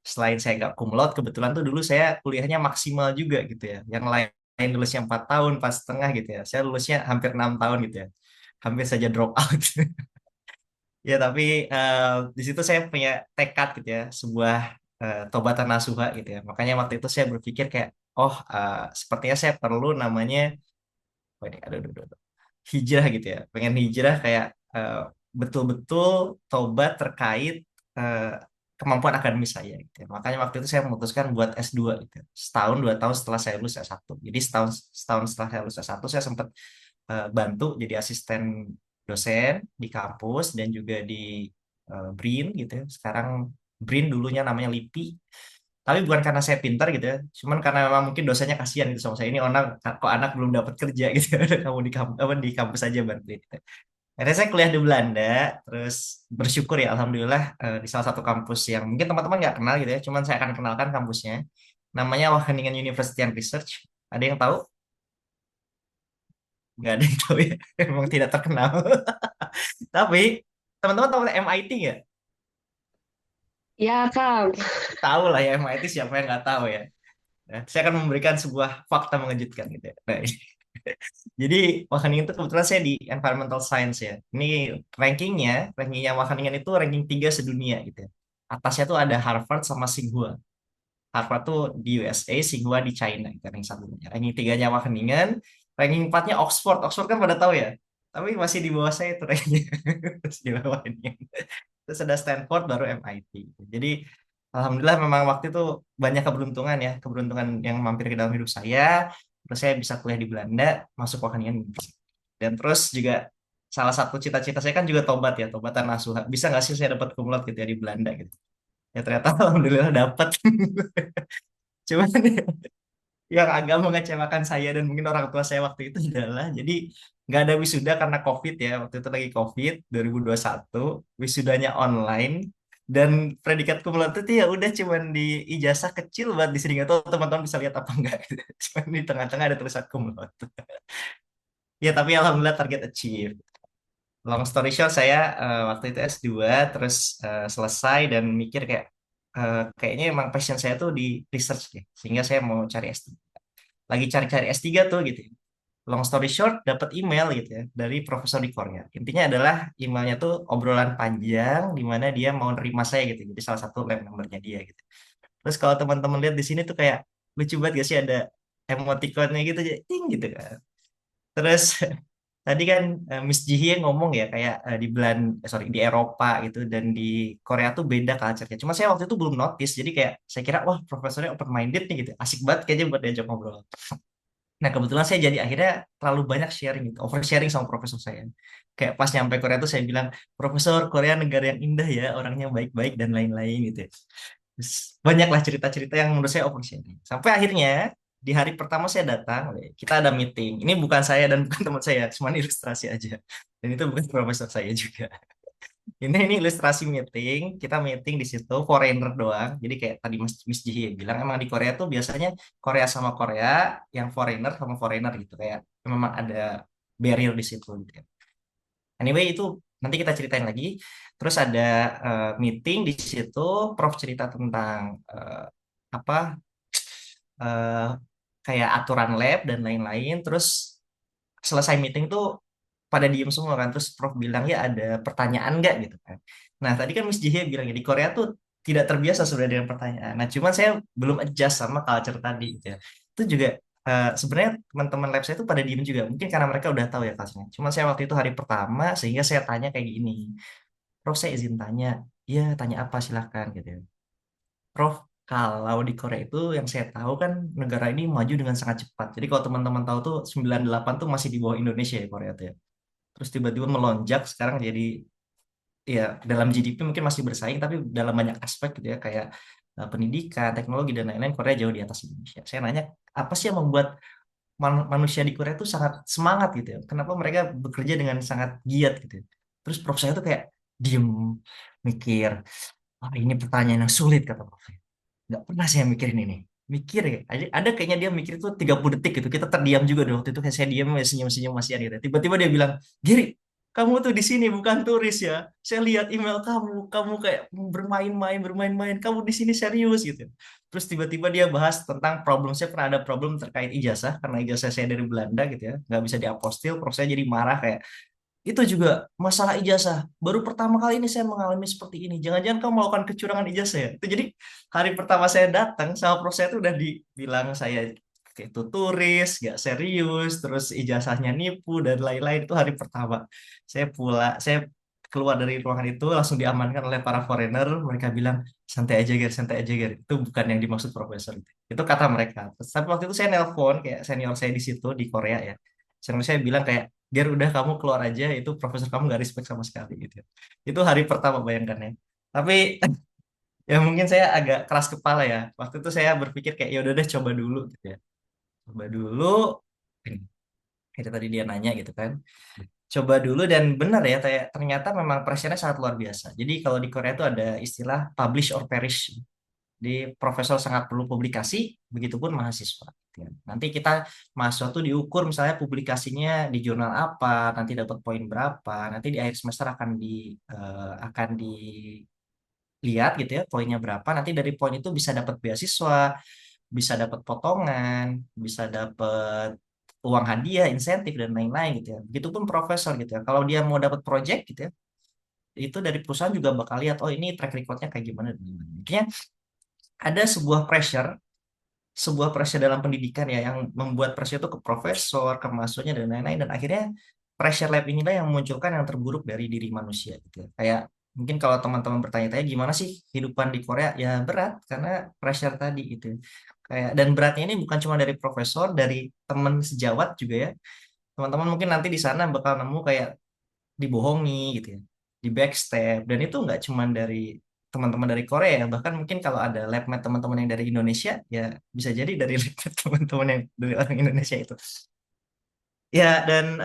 Selain saya gak cum laude, kebetulan tuh dulu saya kuliahnya maksimal juga gitu ya. Yang lain lulusnya 4 tahun, 4 setengah gitu ya. Saya lulusnya hampir 6 tahun gitu ya. Hampir saja drop out. Ya, tapi di situ saya punya tekad gitu ya, sebuah tobatan nasuha gitu ya. Makanya waktu itu saya berpikir kayak, oh sepertinya saya perlu namanya, oh ini, aduh, hijrah gitu ya. Pengen hijrah kayak betul-betul tobat terkait eh, kemampuan akademis saya gitu ya. Makanya waktu itu saya memutuskan buat S2 gitu ya. Setahun 2 tahun setelah saya lulus S1. Jadi setahun setahun setelah saya lulus S1 saya sempat bantu jadi asisten dosen di kampus dan juga di BRIN gitu ya. Sekarang BRIN dulunya namanya LIPI. Tapi bukan karena saya pintar gitu ya, cuman karena memang mungkin dosennya kasihan gitu sama saya, ini orang kok anak belum dapat kerja gitu ya, udah kamu di kampus apa di kampus aja bantuin gitu. Akhirnya saya kuliah di Belanda, terus bersyukur ya alhamdulillah di salah satu kampus yang mungkin teman-teman nggak kenal gitu ya, cuman saya akan kenalkan kampusnya. Namanya Wageningen University and Research. Ada yang tahu? Nggak ada yang tahu ya, memang tidak terkenal. Tapi teman-teman tahu MIT nggak? Ya, Kang. Tahu lah ya MIT, siapa yang nggak tahu ya. Nah, saya akan memberikan sebuah fakta mengejutkan gitu ya. Nah, jadi Wageningen itu kebetulan saya di environmental science ya. Ini rankingnya Wageningen itu ranking 3 sedunia gitu ya. Atasnya tuh ada Harvard sama Tsinghua. Harvard tuh di USA, Tsinghua di China itu ranking satunya. Ranking tiganya Wageningen, ranking empatnya Oxford. Oxford kan pada tahu ya. Tapi masih di bawah saya itu rankingnya. Terus di bawah ini. Terus ada Stanford baru MIT. Jadi alhamdulillah memang waktu itu banyak keberuntungan ya, keberuntungan yang mampir ke dalam hidup saya. Terus saya bisa kuliah di Belanda, masuk Wageningen. Dan terus juga salah satu cita-cita saya kan juga tobat ya, tobatan nasuha. Bisa nggak sih saya dapat cum laude gitu ya di Belanda gitu. Ya ternyata alhamdulillah dapat. Cuman yang agak mengecewakan saya dan mungkin orang tua saya waktu itu adalah jadi nggak ada wisuda karena COVID ya, waktu itu lagi COVID 2021, wisudanya online dan predikat cum laude itu ya udah cuman di ijazah kecil banget di sini, nggak tahu teman-teman bisa lihat apa enggak gitu. Cuman di tengah-tengah ada tulisan cum laude. Ya tapi alhamdulillah target achieve. Long story short, saya waktu itu S2 terus selesai dan mikir kayak kayaknya emang passion saya tuh di research deh, sehingga saya mau cari S3, lagi cari-cari S3 tuh gitu. long story short dapat email gitu ya dari profesor di Korea. Intinya adalah emailnya tuh obrolan panjang di mana dia mau nerima saya gitu. Jadi salah satu lab membernya dia gitu. Terus kalau teman-teman lihat di sini tuh kayak lucu banget gak sih ada emoticonnya gitu, jadi ting gitu kan. Terus tadi kan Miss Jihye ngomong ya kayak di sorry di Eropa gitu dan di Korea tuh beda culture-nya. Cuma saya waktu itu belum notice, jadi kayak saya kira wah profesornya open minded nih gitu, asik banget kayaknya buat diajak ngobrol. Nah kebetulan saya jadi akhirnya terlalu banyak sharing gitu, oversharing sama profesor saya. Kayak pas nyampe Korea tuh saya bilang, Profesor Korea negara yang indah ya, orangnya baik-baik dan lain-lain gitu ya. Terus banyaklah cerita-cerita yang menurut saya oversharing. Sampai akhirnya di hari pertama saya datang, kita ada meeting. Ini bukan saya dan bukan teman saya, cuma ilustrasi aja. Dan itu bukan profesor saya juga. Ini ilustrasi meeting, kita meeting di situ foreigner doang. Jadi kayak tadi Miss Jihi bilang emang di Korea tuh biasanya Korea sama Korea, yang foreigner sama foreigner gitu kayak memang ada barrier di situ gitu ya. Anyway itu nanti kita ceritain lagi. Terus ada meeting di situ, Prof cerita tentang apa eh, kayak aturan lab dan lain-lain. Terus selesai meeting tuh pada diem semua kan. Terus Prof bilang ya ada pertanyaan nggak gitu kan. Nah tadi kan Miss Jihye bilang ya di Korea tuh tidak terbiasa sebenarnya dengan pertanyaan. Nah cuman saya belum adjust sama culture tadi gitu ya. Itu juga sebenarnya teman-teman lab saya itu pada diem juga. Mungkin karena mereka udah tahu ya culture-nya. Cuma saya waktu itu hari pertama sehingga saya tanya kayak gini. Prof saya izin tanya. Ya tanya apa silahkan gitu ya. Prof, kalau di Korea itu yang saya tahu kan negara ini maju dengan sangat cepat. Jadi kalau teman-teman tahu tuh 98 tuh masih di bawah Indonesia ya Korea tuh ya. Terus tiba-tiba melonjak sekarang jadi ya dalam GDP mungkin masih bersaing tapi dalam banyak aspek gitu ya kayak pendidikan, teknologi dan lain-lain Korea jauh di atas Indonesia. Saya nanya apa sih yang membuat manusia di Korea itu sangat semangat gitu ya? Kenapa mereka bekerja dengan sangat giat gitu ya? Terus prof saya tuh kayak diem mikir, ah ini pertanyaan yang sulit kata prof. Nggak pernah saya mikirin ini. Mikir ya, ada kayaknya dia mikir itu 30 detik gitu. Kita terdiam juga dong. Waktu itu kayak saya diam ya senyum-senyum masih gitu. Tiba-tiba dia bilang, Giri, kamu tuh di sini bukan turis ya. Saya lihat email kamu kayak bermain-main, kamu di sini serius gitu. Terus tiba-tiba dia bahas tentang problem, saya pernah ada problem terkait ijazah, karena ijazah saya dari Belanda gitu ya, nggak bisa diapostil, terus saya jadi marah kayak, itu juga masalah ijazah. Baru pertama kali ini saya mengalami seperti ini. Jangan-jangan kamu melakukan kecurangan ijazah ya? Itu jadi hari pertama saya datang sama prof saya itu udah dibilang saya kayak itu turis, gak serius, terus ijazahnya nipu dan lain-lain. Itu hari pertama. Saya keluar dari ruangan itu langsung diamankan oleh para foreigner. Mereka bilang santai aja Ger, santai aja Ger. Itu bukan yang dimaksud profesor itu. Itu kata mereka. Terus, tapi waktu itu saya nelpon kayak senior saya di situ di Korea ya. Senior saya bilang kayak Ger udah kamu keluar aja itu profesor kamu gak respect sama sekali gitu. Itu hari pertama bayangkan ya. Tapi ya mungkin saya agak keras kepala ya. Waktu itu saya berpikir kayak ya udah deh coba dulu gitu ya. Coba dulu. Itu tadi dia nanya gitu kan. Coba dulu dan benar ya ternyata memang pressure-nya sangat luar biasa. Jadi kalau di Korea itu ada istilah publish or perish. Di profesor sangat perlu publikasi, begitupun mahasiswa. Gitu ya. Nanti kita mahasiswa tuh diukur misalnya publikasinya di jurnal apa, nanti dapat poin berapa, nanti di akhir semester akan dilihat gitu ya poinnya berapa. Nanti dari poin itu bisa dapat beasiswa, bisa dapat potongan, bisa dapat uang hadiah, insentif dan lain-lain gitu ya. Begitupun profesor gitu ya. Kalau dia mau dapat project gitu ya, itu dari perusahaan juga bakal lihat oh ini track recordnya kayak gimana. Makanya ada sebuah pressure dalam pendidikan ya yang membuat pressure itu ke profesor, ke mahasiswanya dan lain-lain dan akhirnya pressure lab inilah yang memunculkan yang terburuk dari diri manusia gitu ya. Kayak mungkin kalau teman-teman bertanya-tanya gimana sih kehidupan di Korea ya berat karena pressure tadi gitu. Kayak dan beratnya ini bukan cuma dari profesor, dari teman sejawat juga ya. Teman-teman mungkin nanti di sana bakal nemu kayak dibohongi gitu ya, di backstab dan itu nggak cuma dari teman-teman dari Korea ya, bahkan mungkin kalau ada labmate teman-teman yang dari Indonesia ya bisa jadi dari labmate teman-teman yang dari orang Indonesia itu ya. Dan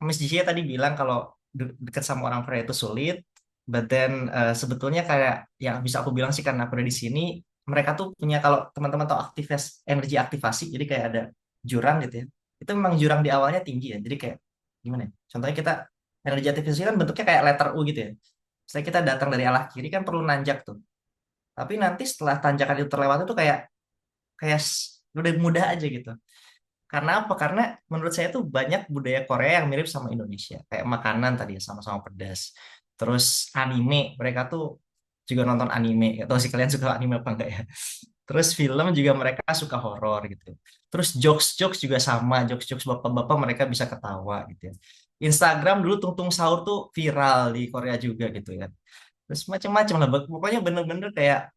Miss Jisya tadi bilang kalau dekat sama orang Korea itu sulit, but then sebetulnya kayak yang bisa aku bilang sih karena aku ada di sini, mereka tuh punya kalau teman-teman tahu aktivitas energi aktivasi, jadi kayak ada jurang gitu ya. Itu memang jurang di awalnya tinggi ya. Jadi kayak gimana ya? Contohnya kita energi aktivasi kan bentuknya kayak letter U gitu ya. Misalnya kita datang dari arah kiri kan perlu nanjak tuh. Tapi nanti setelah tanjakan itu terlewati tuh kayak kayak udah mudah aja gitu. Karena apa? Karena menurut saya tuh banyak budaya Korea yang mirip sama Indonesia. Kayak makanan tadi ya, sama-sama pedas. Terus anime, mereka tuh juga nonton anime. Gak tahu sih kalian suka anime apa enggak ya. Terus film juga mereka suka horor gitu. Terus jokes-jokes juga sama, jokes-jokes bapak-bapak mereka bisa ketawa gitu ya. Instagram dulu Tung Tung Sahur tuh viral di Korea juga gitu ya. Terus macam-macam lah, pokoknya bener-bener kayak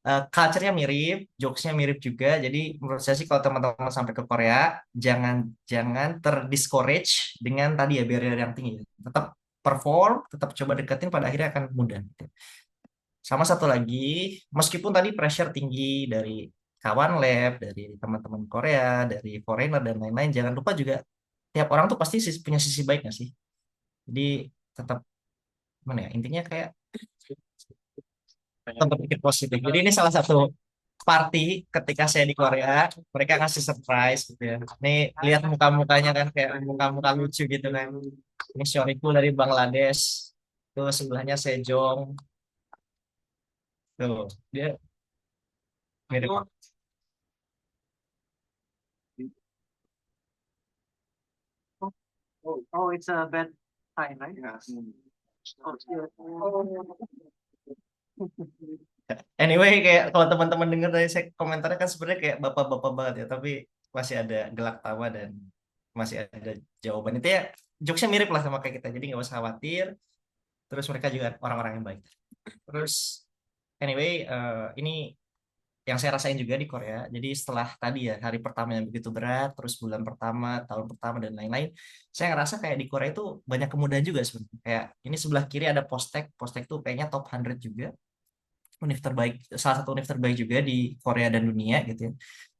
culture-nya mirip, jokes-nya mirip juga. Jadi menurut saya sih kalau teman-teman sampai ke Korea, jangan jangan terdiscourage dengan tadi ya barrier yang tinggi. Tetap perform, tetap coba deketin, pada akhirnya akan mudah gitu. Sama satu lagi, meskipun tadi pressure tinggi dari kawan lab, dari teman-teman Korea, dari foreigner dan lain-lain, jangan lupa juga tiap orang tuh pasti punya sisi baik nggak sih? Jadi tetap mana ya, intinya kayak tetap berpikir positif. Jadi ini salah satu party ketika saya di Korea, mereka kasih surprise gitu ya. Nih lihat muka-mukanya kan kayak muka-muka lucu gitu kan. Ini Syoriku dari Bangladesh, tuh sebelahnya Sejong, tuh dia mirip. Oh, it's a bad time, right? Yes. Anyway, kayak kalau teman-teman dengar dari saya komentarnya kan sebenarnya kayak bapak-bapak banget ya, tapi masih ada gelak tawa dan masih ada jawaban itu ya. Jokesnya mirip lah sama kayak kita, jadi nggak usah khawatir. Terus mereka juga orang-orang yang baik. Terus anyway, ini yang saya rasain juga di Korea. Jadi setelah tadi ya hari pertama yang begitu berat, terus bulan pertama, tahun pertama dan lain-lain, saya ngerasa kayak di Korea itu banyak kemudahan juga sebenarnya. Kayak ini sebelah kiri ada Postek, Postek tuh kayaknya top 100 juga, univ terbaik, salah satu univ terbaik juga di Korea dan dunia gitu ya.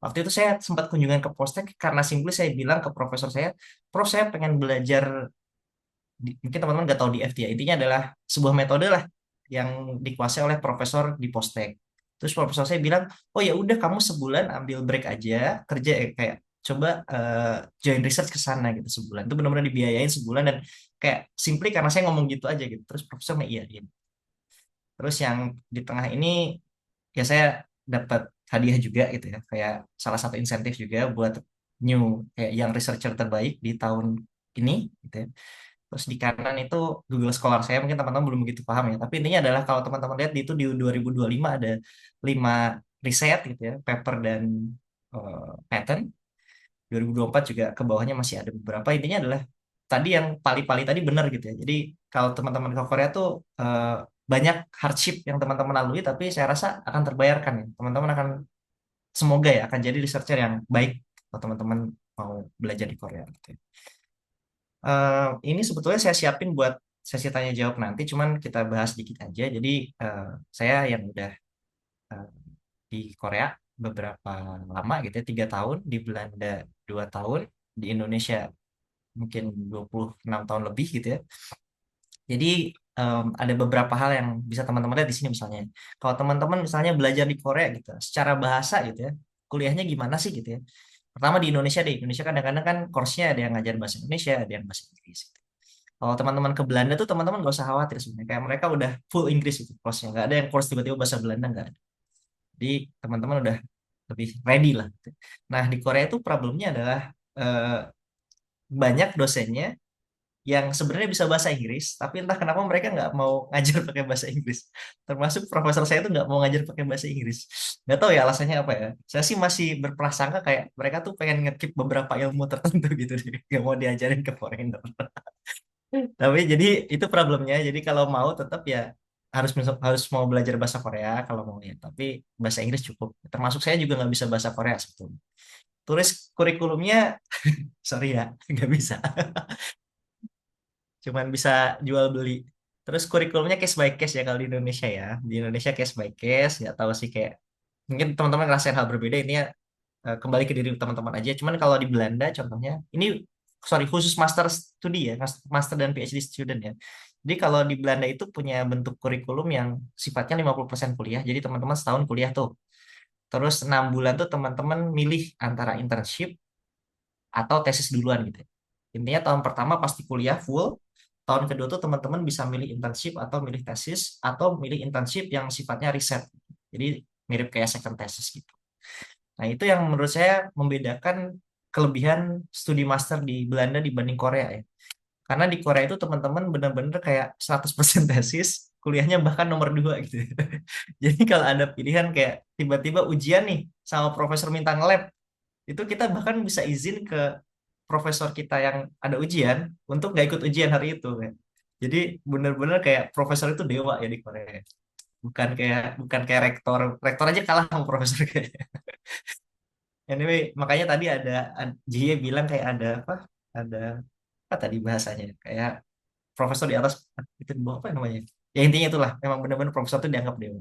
Waktu itu saya sempat kunjungan ke Postek karena simply saya bilang ke profesor saya, Prof saya pengen belajar mungkin teman-teman nggak tahu di FT ya, intinya adalah sebuah metode lah yang dikuasai oleh profesor di Postek. Terus profesor saya bilang, oh ya udah kamu sebulan ambil break aja kerja kayak coba join research ke sana gitu sebulan. Itu benar-benar dibiayain sebulan dan kayak simply karena saya ngomong gitu aja gitu. Terus profesor iya iya. Terus yang di tengah ini ya saya dapat hadiah juga gitu ya, kayak salah satu insentif juga buat new kayak yang researcher terbaik di tahun ini gitu ya. Terus di kanan itu Google Scholar saya, mungkin teman-teman belum begitu paham ya. Tapi intinya adalah kalau teman-teman lihat itu di 2025 ada 5 riset gitu ya, paper dan patent. 2024 juga ke bawahnya masih ada beberapa. Intinya adalah tadi yang pali-pali tadi benar gitu ya. Jadi kalau teman-teman ke Korea tuh banyak hardship yang teman-teman lalui, tapi saya rasa akan terbayarkan ya. Teman-teman akan semoga ya akan jadi researcher yang baik kalau teman-teman mau belajar di Korea gitu ya. Ini sebetulnya saya siapin buat sesi tanya jawab nanti, cuman kita bahas dikit aja. Jadi saya yang udah eh, di Korea beberapa lama gitu ya, 3 tahun, di Belanda 2 tahun, di Indonesia mungkin 26 tahun lebih gitu ya. Jadi ada beberapa hal yang bisa teman-teman lihat di sini misalnya. Kalau teman-teman misalnya belajar di Korea gitu, secara bahasa gitu ya, kuliahnya gimana sih gitu ya. Pertama di Indonesia deh, Indonesia kadang-kadang kan course-nya ada yang ngajar bahasa Indonesia, ada yang bahasa Inggris gitu. Kalau teman-teman ke Belanda tuh teman-teman gak usah khawatir sebenarnya. Kayak mereka udah full Inggris itu course-nya. Nggak ada yang course tiba-tiba bahasa Belanda, nggak ada. Jadi teman-teman udah lebih ready lah, gitu. Nah di Korea itu problemnya adalah eh, banyak dosennya yang sebenarnya bisa bahasa Inggris, tapi entah kenapa mereka nggak mau ngajar pakai bahasa Inggris. Termasuk profesor saya itu nggak mau ngajar pakai bahasa Inggris. Nggak tahu ya alasannya apa ya. Saya sih masih berprasangka kayak mereka tuh pengen ngekip beberapa ilmu tertentu gitu deh. Nggak mau diajarin ke foreigner. Tapi jadi itu problemnya. Jadi kalau mau tetap ya harus mau belajar bahasa Korea kalau mau ya. Tapi bahasa Inggris cukup. Termasuk saya juga nggak bisa bahasa Korea sebetulnya. Tulis kurikulumnya, sorry ya, nggak bisa. Cuman bisa jual beli. Terus kurikulumnya case by case ya kalau di Indonesia ya. Di Indonesia case by case, ya tahu sih kayak mungkin teman-teman ngerasain hal berbeda ini ya, kembali ke diri teman-teman aja. Cuman kalau di Belanda contohnya, ini sorry khusus master studi ya, master dan PhD student ya. Jadi kalau di Belanda itu punya bentuk kurikulum yang sifatnya 50% kuliah. Jadi teman-teman setahun kuliah tuh. Terus 6 bulan tuh teman-teman milih antara internship atau tesis duluan gitu ya. Intinya tahun pertama pasti kuliah full, tahun kedua tuh teman-teman bisa milih internship atau milih tesis atau milih internship yang sifatnya riset. Jadi mirip kayak second thesis gitu. Nah, itu yang menurut saya membedakan kelebihan studi master di Belanda dibanding Korea ya. Karena di Korea itu teman-teman bener-bener kayak 100% tesis, kuliahnya bahkan nomor 2 gitu. Jadi kalau ada pilihan kayak tiba-tiba ujian nih sama profesor minta nge-lab, itu kita bahkan bisa izin ke profesor kita yang ada ujian untuk nggak ikut ujian hari itu kan. Jadi bener-bener kayak profesor itu dewa ya di Korea. Bukan kayak rektor. Rektor aja kalah sama profesor kayak. Anyway, makanya tadi Jie bilang kayak ada apa? Ada apa tadi bahasanya? Kayak profesor di atas itu di bawah apa namanya? Ya intinya itulah, memang benar-benar profesor itu dianggap dewa.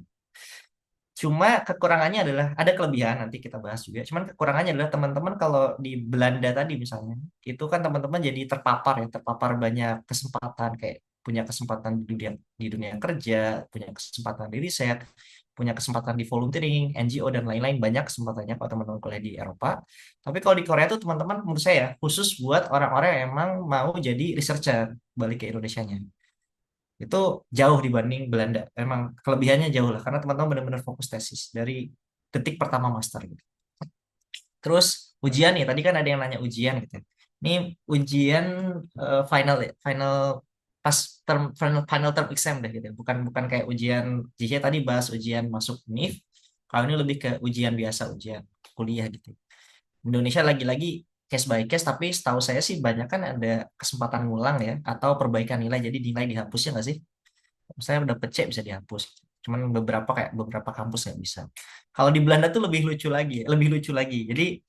Cuma kekurangannya adalah ada kelebihan nanti kita bahas juga. Cuman kekurangannya adalah teman-teman kalau di Belanda tadi misalnya, itu kan teman-teman jadi terpapar banyak kesempatan kayak punya kesempatan di dunia kerja, punya kesempatan di riset, punya kesempatan di volunteering, NGO dan lain-lain banyak kesempatannya kalau teman-teman kuliah di Eropa. Tapi kalau di Korea tuh teman-teman menurut saya khusus buat orang-orang yang emang mau jadi researcher balik ke Indonesianya itu jauh dibanding Belanda. Emang kelebihannya jauh lah, karena teman-teman benar-benar fokus tesis dari detik pertama master gitu. Terus ujian nih, tadi kan ada yang nanya ujian gitu. Ini ujian final ya, final pas final term exam deh gitu. Bukan bukan kayak ujian JJ tadi bahas ujian masuk UNIF. Kalau ini lebih ke ujian biasa, ujian kuliah gitu. Indonesia lagi-lagi case by case, tapi setahu saya sih banyak kan ada kesempatan ngulang ya atau perbaikan nilai, jadi nilai dihapus ya nggak sih? Misalnya udah C bisa dihapus. Cuman beberapa kampus nggak bisa. Kalau di Belanda tuh lebih lucu lagi, lebih lucu lagi. Jadi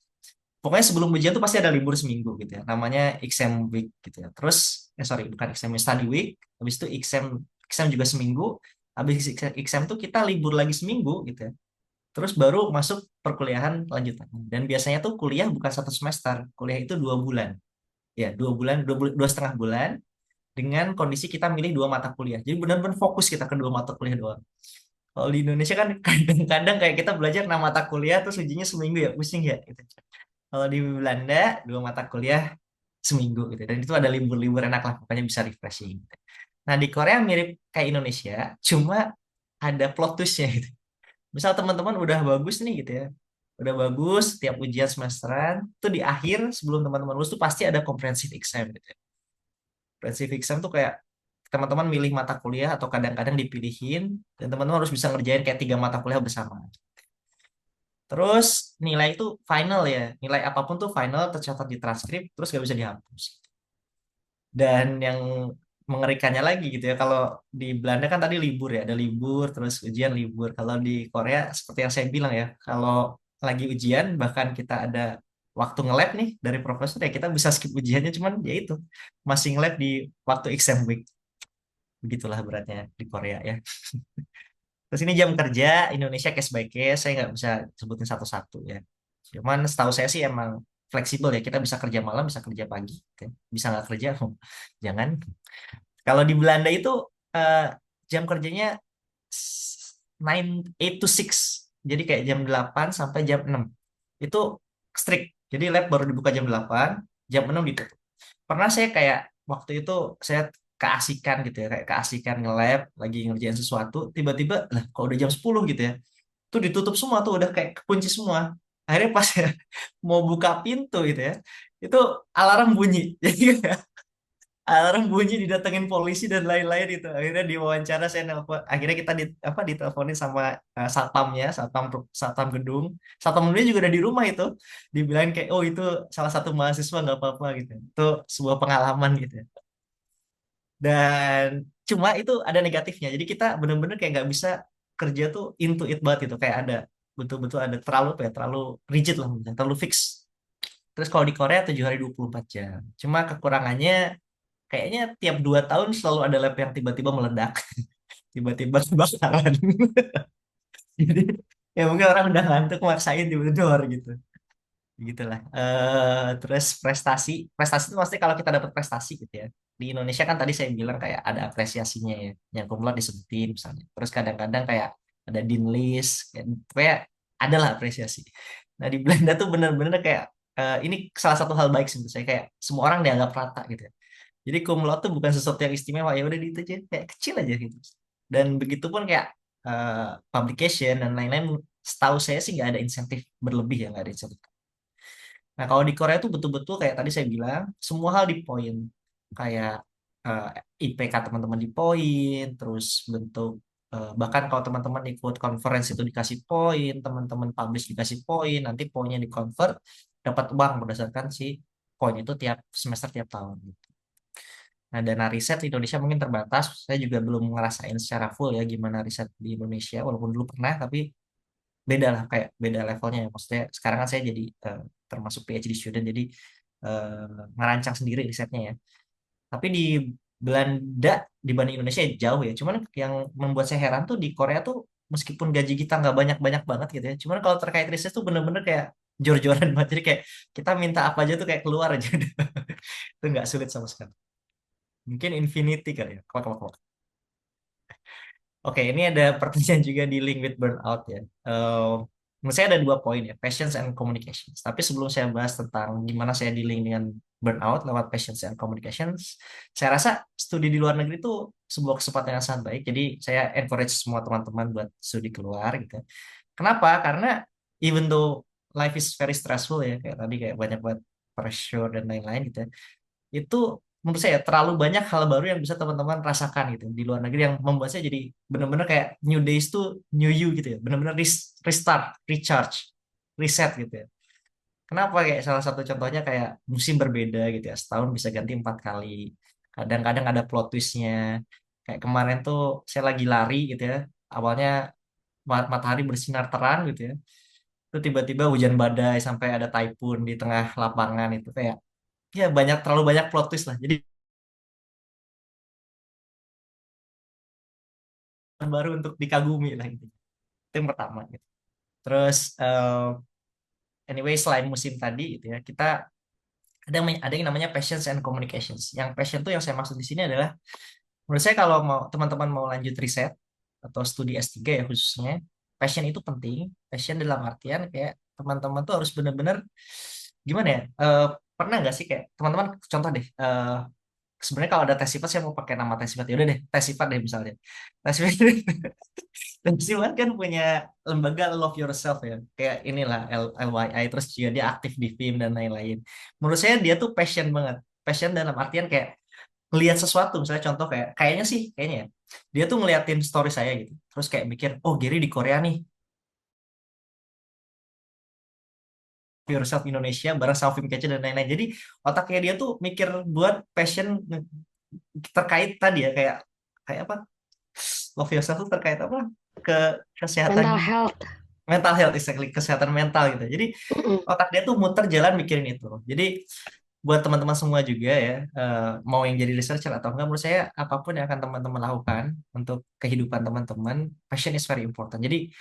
pokoknya sebelum ujian tuh pasti ada libur seminggu gitu ya. Namanya exam week gitu ya. Terus, sorry bukan exam study week. Habis itu exam exam juga seminggu. Habis exam tuh kita libur lagi seminggu gitu ya. Terus baru masuk perkuliahan lanjutan. Dan biasanya tuh kuliah bukan 1 semester, kuliah itu 2 bulan. Ya, 2 bulan, 2,5 bulan dengan kondisi kita milih 2 mata kuliah. Jadi benar-benar fokus kita ke 2 mata kuliah doang. Kalau di Indonesia kan kadang-kadang kayak kita belajar 6 mata kuliah terus ujinya seminggu ya, pusing ya gitu. Kalau di Belanda 2 mata kuliah seminggu gitu. Dan itu ada libur-libur enak lah, pokoknya bisa refreshing. Nah di Korea mirip kayak Indonesia, cuma ada plot twistnya gitu. Misal teman-teman udah bagus nih gitu ya, udah bagus tiap ujian semesteran, tuh di akhir sebelum teman-teman lulus tuh pasti ada comprehensive exam gitu ya. Comprehensive exam tuh kayak teman-teman milih mata kuliah atau kadang-kadang dipilihin dan teman-teman harus bisa ngerjain kayak 3 mata kuliah bersama. Terus nilai itu final ya, nilai apapun tuh final tercatat di transkrip terus gak bisa dihapus. Dan yang mengerikannya lagi gitu ya, kalau di Belanda kan tadi libur ya, ada libur terus ujian libur. Kalau di Korea seperti yang saya bilang ya, kalau lagi ujian bahkan kita ada waktu nge-lab nih dari profesor ya kita bisa skip ujiannya, cuman ya itu masih nge-lab di waktu exam week. Begitulah beratnya di Korea ya. Terus ini jam kerja Indonesia case by case, saya nggak bisa sebutin satu-satu ya. Cuman setahu saya sih emang fleksibel ya, kita bisa kerja malam, bisa kerja pagi, kan? Bisa nggak kerja, jangan. Kalau di Belanda itu eh, jam kerjanya 8 to 6, jadi kayak jam 8 sampai jam 6. Itu strict, jadi lab baru dibuka jam 8, jam 6 ditutup. Pernah saya kayak waktu itu saya keasikan gitu ya, kayak keasikan nge-lab lagi ngerjain sesuatu, tiba-tiba lah kok udah jam 10 gitu ya, tuh ditutup semua tuh udah kayak kunci semua. Akhirnya pas ya, mau buka pintu gitu ya, itu alarm bunyi. Jadi alarm bunyi, didatengin polisi dan lain-lain itu. Akhirnya diwawancara, saya nelpon, akhirnya kita diteleponin sama satpamnya, satpam gedung. Satpam gedungnya juga udah di rumah itu, dibilang kayak oh itu salah satu mahasiswa nggak apa-apa gitu. Itu sebuah pengalaman gitu ya. Dan cuma itu ada negatifnya, jadi kita bener-bener kayak nggak bisa kerja tuh into it banget gitu, kayak ada betul-betul ada terlalu apa ya, terlalu rigid lah, terlalu fix. Terus kalau di Korea 7 hari 24 jam, cuma kekurangannya kayaknya tiap 2 tahun selalu ada lab yang tiba-tiba meledak, tiba-tiba kebakaran. Jadi ya mungkin orang udah ngantuk maksain tiba-tiba gitu. Gitulah. Terus prestasi, prestasi itu pasti kalau kita dapat prestasi gitu ya. Di Indonesia kan tadi saya bilang kayak ada apresiasinya ya, yang kumlot disebutin misalnya. Terus kadang-kadang kayak ada dean list, kayak ada lah apresiasi. Nah di Belanda tuh bener-bener kayak ini salah satu hal baik sih menurut saya, kayak semua orang dianggap rata gitu ya. Jadi kumlot tuh bukan sesuatu yang istimewa, ya udah gitu aja, kayak kecil aja gitu. Dan begitu pun kayak publication dan lain-lain, setahu saya sih nggak ada insentif berlebih ya, nggak ada insentif. Nah, kalau di Korea tuh betul-betul kayak tadi saya bilang, semua hal di poin. Kayak eh, IPK teman-teman di poin, terus bentuk bahkan kalau teman-teman ikut conference itu dikasih poin, teman-teman publish dikasih poin, nanti poinnya di convert dapat uang berdasarkan si poin itu tiap semester tiap tahun gitu. Nah, dana riset di Indonesia mungkin terbatas. Saya juga belum ngerasain secara full ya gimana riset di Indonesia, walaupun dulu pernah, tapi beda lah, kayak beda levelnya ya. Maksudnya sekarang kan saya jadi termasuk PhD student, jadi ngerancang sendiri risetnya ya. Tapi di Belanda dibanding Indonesia ya jauh ya. Cuman yang membuat saya heran tuh di Korea tuh meskipun gaji kita nggak banyak-banyak banget gitu ya. Cuman kalau terkait riset tuh bener-bener kayak jor-joran banget. Jadi kayak kita minta apa aja tuh kayak keluar aja. Itu nggak sulit sama sekali. Mungkin infinity kali ya. Kelak. Oke, ini ada pertanyaan juga di link with burnout ya. Menurut saya ada 2 poin ya, passions and communications. Tapi sebelum saya bahas tentang gimana saya dealing dengan burnout lewat passions and communications, saya rasa studi di luar negeri itu sebuah kesempatan yang sangat baik. Jadi saya encourage semua teman-teman buat studi keluar gitu. Kenapa? Karena even though life is very stressful ya, kayak tadi kayak banyak banget pressure dan lain-lain gitu ya, itu menurut saya terlalu banyak hal baru yang bisa teman-teman rasakan gitu di luar negeri yang membuat saya jadi benar-benar kayak new days to new you gitu ya, benar-benar restart, recharge, reset gitu ya. Kenapa? Kayak salah satu contohnya kayak musim berbeda gitu ya, setahun bisa ganti 4 kali, kadang-kadang ada plot twistnya. Kayak kemarin tuh saya lagi lari gitu ya, awalnya matahari bersinar terang gitu ya, itu tiba-tiba hujan badai sampai ada typhoon di tengah lapangan, itu kayak ya terlalu banyak plot twist lah. Jadi baru untuk dikagumi lah gitu. Itu yang pertama gitu. Terus anyway, selain musim tadi gitu ya, kita ada yang namanya passions and communications. Yang passion tuh yang saya maksud di sini adalah menurut saya kalau mau teman-teman mau lanjut riset atau studi S3 ya khususnya, passion itu penting. Passion dalam artian kayak teman-teman tuh harus benar-benar gimana ya? Pernah nggak sih kayak teman-teman contoh deh, sebenarnya kalau ada tes sifat saya mau pakai nama tes sifat, ya udah deh tes sifat deh misalnya. Tes sifat dan Siwan kan punya lembaga Love Yourself ya, kayak inilah LYI, terus juga dia aktif di film dan lain-lain. Menurut saya dia tuh passion banget, passion dalam artian kayak ngelihat sesuatu, misalnya contoh kayak kayaknya ya, dia tuh ngeliatin story saya gitu, terus kayak mikir, oh Gary di Korea nih, Love Yourself Indonesia bareng sama film kece dan lain-lain. Jadi otaknya dia tuh mikir buat passion terkait tadi ya, kayak kayak apa, Love Yourself tuh terkait apa, ke kesehatan Mental health. mental health, exactly, kesehatan mental gitu. Jadi Mm-mm. otak dia tuh muter jalan mikirin itu. Jadi buat teman-teman semua juga ya, mau yang jadi researcher atau enggak, menurut saya apapun yang akan teman-teman lakukan untuk kehidupan teman-teman, passion is very important. Jadi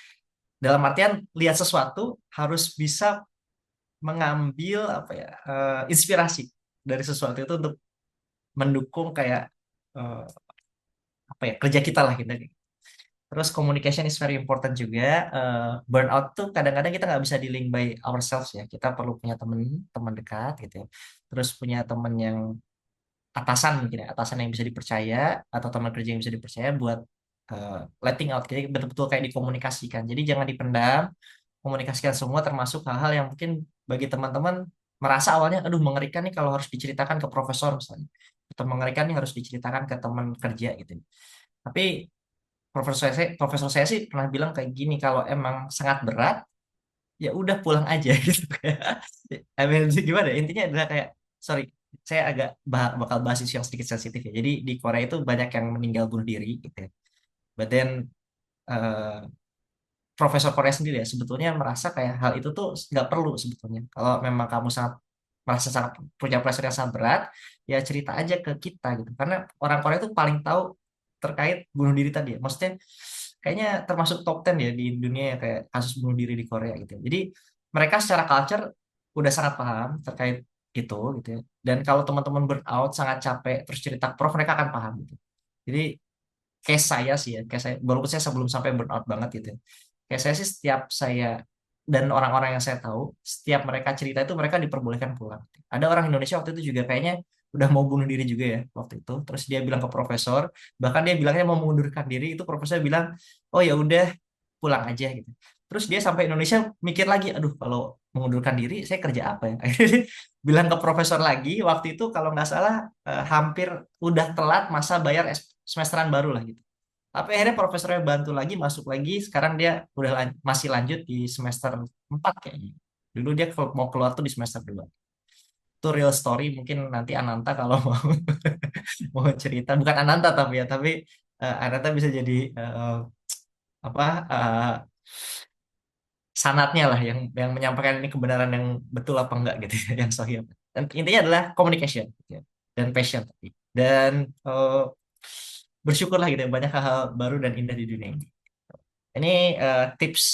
dalam artian lihat sesuatu harus bisa mengambil apa ya, inspirasi dari sesuatu itu untuk mendukung kayak eh, apa ya, kerja kita lah gitu. Terus communication is very important juga. Burnout tuh kadang-kadang kita nggak bisa dealing by ourselves ya. Kita perlu punya teman dekat gitu ya. Terus punya teman yang atasan mungkin ya, atasan yang bisa dipercaya atau teman kerja yang bisa dipercaya buat letting out. Jadi betul-betul kayak dikomunikasikan. Jadi jangan dipendam, komunikasikan semua termasuk hal-hal yang mungkin bagi teman-teman merasa awalnya, aduh mengerikan nih kalau harus diceritakan ke profesor misalnya. Atau mengerikan nih harus diceritakan ke teman kerja gitu. Tapi profesor saya sih pernah bilang kayak gini, kalau emang sangat berat ya udah pulang aja gitu kayak I mean, gimana ya? Intinya adalah kayak, sorry, saya agak bakal bahas isu yang sedikit sensitif ya. Jadi di Korea itu banyak yang meninggal bunuh diri gitu ya. But then eh, profesor Korea sendiri ya sebetulnya merasa kayak hal itu tuh nggak perlu sebetulnya. Kalau memang kamu sangat merasa sangat punya pressure yang sangat berat, ya cerita aja ke kita gitu. Karena orang Korea itu paling tahu terkait bunuh diri tadi ya. Maksudnya kayaknya termasuk top 10 ya di dunia ya kayak kasus bunuh diri di Korea gitu ya. Jadi mereka secara culture udah sangat paham terkait itu gitu ya. Dan kalau teman-teman burnout sangat capek terus cerita ke prof, mereka akan paham gitu. Jadi case saya sih ya, case saya, walaupun saya sebelum sampai burnout banget gitu ya. Kayak saya sih setiap saya dan orang-orang yang saya tahu, setiap mereka cerita itu mereka diperbolehkan pulang. Ada orang Indonesia waktu itu juga kayaknya udah mau bunuh diri juga ya waktu itu. Terus dia bilang ke profesor, bahkan dia bilangnya mau mengundurkan diri, itu profesor bilang, "Oh ya udah, pulang aja gitu. Terus dia sampai Indonesia mikir lagi, aduh kalau mengundurkan diri saya kerja apa ya? Akhirnya bilang ke profesor lagi, waktu itu kalau nggak salah hampir udah telat masa bayar semesteran baru lah gitu. Tapi akhirnya profesornya bantu lagi, masuk lagi, sekarang dia udah masih lanjut di semester 4 kayaknya. Dulu dia mau keluar tuh di semester 2. Itu real story, mungkin nanti Ananta kalau mau mau cerita, bukan Ananta tapi Ananta bisa jadi apa sanatnya lah yang menyampaikan ini kebenaran yang betul apa enggak gitu ya, yang sahih apa. Dan intinya adalah communication gitu ya, dan passion tadi. Dan bersyukurlah gitu ya, banyak hal-hal baru dan indah di dunia ini. Ini tips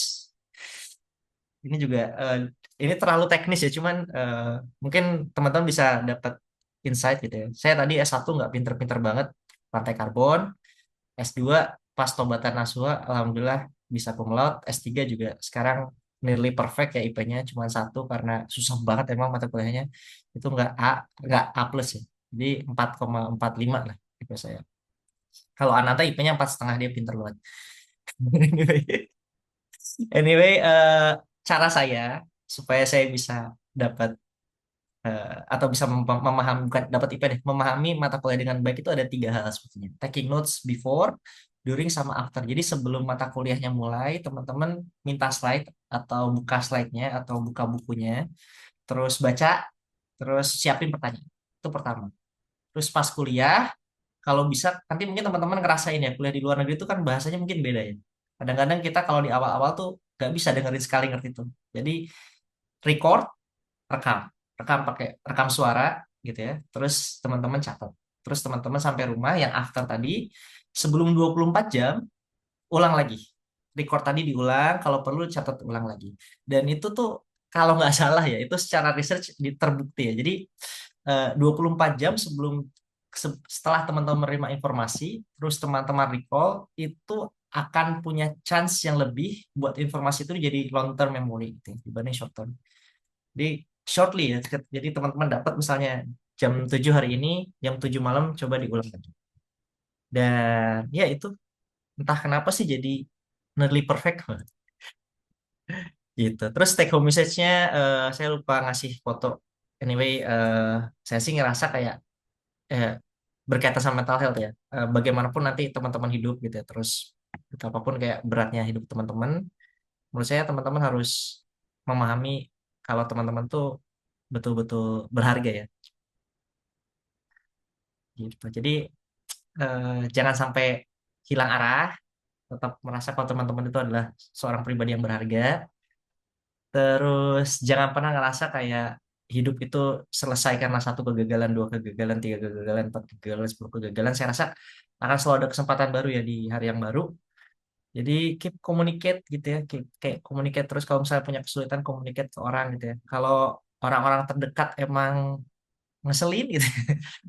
ini juga ini terlalu teknis ya, cuman mungkin teman-teman bisa dapat insight gitu ya. Saya tadi S1 nggak pinter-pinter banget rantai karbon, S2 pas tobatan Nasuha alhamdulillah bisa cum laude, S3 juga sekarang nearly perfect ya, IP-nya cuma 1 karena susah banget emang mata kuliahnya. Itu nggak A plus ya. Jadi 4,45 lah IP saya. Kalau Ananta IP-nya 4,5, dia pinter banget. Anyway, cara saya supaya saya bisa dapat atau bisa memahami, bukan dapat IP deh, memahami mata kuliah dengan baik itu ada 3 hal sebetulnya. Taking notes before, during, sama after. Jadi sebelum mata kuliahnya mulai, teman-teman minta slide atau buka slide-nya atau buka bukunya, terus baca, terus siapin pertanyaan. Itu pertama. Terus pas kuliah, kalau bisa, nanti mungkin teman-teman ngerasain ya, kuliah di luar negeri itu kan bahasanya mungkin beda ya. Kadang-kadang kita kalau di awal-awal tuh nggak bisa dengerin sekali ngerti tuh. Jadi record, rekam, rekam suara gitu ya. Terus teman-teman catat. Terus teman-teman sampai rumah yang after tadi, sebelum 24 jam, ulang lagi. Record tadi diulang, kalau perlu catat ulang lagi. Dan itu tuh kalau nggak salah ya, itu secara research terbukti ya. Jadi 24 jam setelah teman-teman menerima informasi, terus teman-teman recall, itu akan punya chance yang lebih buat informasi itu jadi long term memory gitu, dibanding short term. Jadi shortly ya, jadi teman-teman dapat misalnya jam 7 hari ini, jam 7 malam coba diulang lagi. Dan ya itu entah kenapa sih jadi nearly perfect gitu. Terus take home message-nya saya lupa ngasih foto. Anyway, saya sih ngerasa kayak eh, berkaitan sama mental health ya. Bagaimanapun nanti teman-teman hidup gitu ya. Terus apapun kayak beratnya hidup teman-teman, menurut saya teman-teman harus memahami kalau teman-teman tuh betul-betul berharga ya. Gitu. Jadi jangan sampai hilang arah, tetap merasa kalau teman-teman itu adalah seorang pribadi yang berharga. Terus jangan pernah ngerasa kayak hidup itu selesai karena 1 kegagalan, 2 kegagalan, 3 kegagalan, 4 kegagalan, 10 kegagalan. Saya rasa akan selalu ada kesempatan baru ya di hari yang baru. Jadi keep communicate gitu ya, kayak communicate terus kalau misalnya punya kesulitan communicate ke orang gitu ya. Kalau orang-orang terdekat emang ngeselin gitu,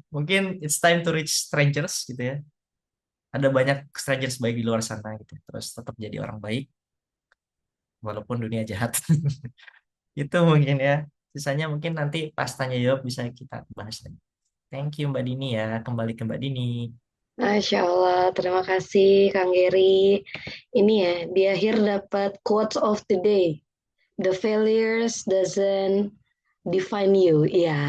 mungkin it's time to reach strangers gitu ya. Ada banyak strangers baik di luar sana gitu. Terus tetap jadi orang baik walaupun dunia jahat. Itu mungkin ya. Sisanya mungkin nanti pas tanya jawab bisa kita bahas lagi. Thank you Mbak Dini ya. Kembali ke Mbak Dini. Masya Allah, terima kasih Kang Gary. Ini ya, di akhir dapat quotes of the day. The failures doesn't define you. Ya,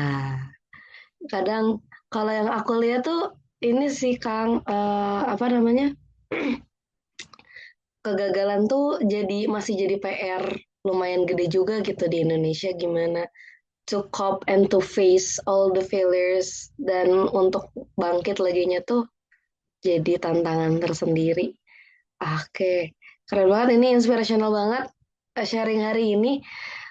kadang kalau yang aku lihat tuh ini sih Kang, apa namanya? Kegagalan tuh masih jadi PR lumayan gede juga gitu di Indonesia, gimana to cope and to face all the failures, dan untuk bangkit laginya tuh jadi tantangan tersendiri. Oke, keren banget, ini inspirational banget sharing hari ini.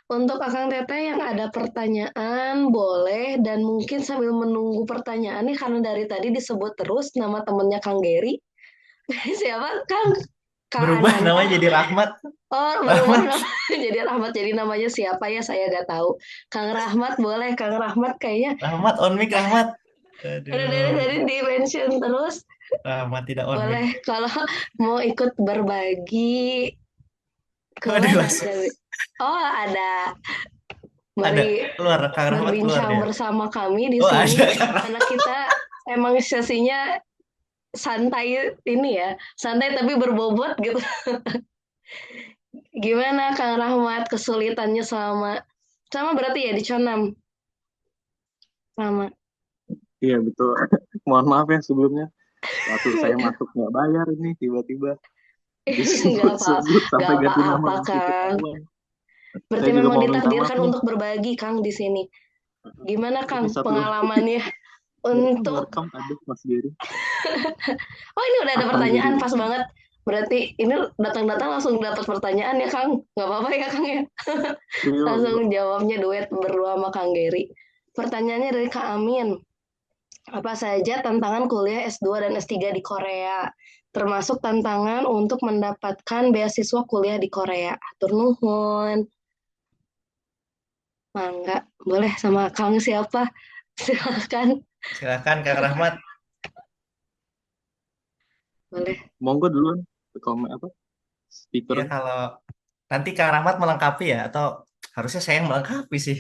Untuk Akang Teteh yang ada pertanyaan boleh, dan mungkin sambil menunggu pertanyaan nih, karena dari tadi disebut terus nama temennya Kang Gary. Siapa? Kang Berubah Ananta. namanya jadi Rahmat. Oh, berubah jadi Rahmat. Jadi namanya siapa ya? Saya nggak tahu. Kang Rahmat boleh. Kang Rahmat kayaknya. Rahmat on mic Rahmat. Dari di mention terus. Rahmat tidak on mic. Boleh kalau mau ikut berbagi. Waduh, Oh, ada. ada Mari keluar Kang Rahmat keluar berbincang dia. bersama kami di Oh, sini. ada. Karena kita emang sesinya santai ini ya. Santai tapi berbobot gitu. Gimana Kang Rahmat kesulitannya sama berarti ya di Conam sama. Iya betul. Mohon maaf ya sebelumnya. Waktu saya masuk nggak bayar ini tiba-tiba Nggak apa disebut-sebut sampai nggak ganti nama apa-apa langsung Kang. ketahuan. Berarti Saya juga memang mau minta maaf ditakdirkan nih. untuk berbagi Kang di sini. Gimana Ini Kang satu pengalamannya untuk ngerekam aduh Mas Giri. Oh ini udah ada Akang pertanyaan Giri. pas banget. Berarti ini datang-datang langsung dapat pertanyaan ya Kang. Nggak apa-apa ya Kang ya. Iya, Langsung jawabnya duet berdua sama Kang Geri. Pertanyaannya dari Kak Amin. Apa saja tantangan kuliah S2 dan S3 di Korea? Termasuk tantangan untuk mendapatkan beasiswa kuliah di Korea. Atur nuhun. Mangga. Boleh sama Kang siapa? Silahkan. Silakan Kang Rahmat. Boleh. monggo duluan komen apa speaker. Ya kalau nanti Kang Rahmat melengkapi ya, atau harusnya saya yang melengkapi sih.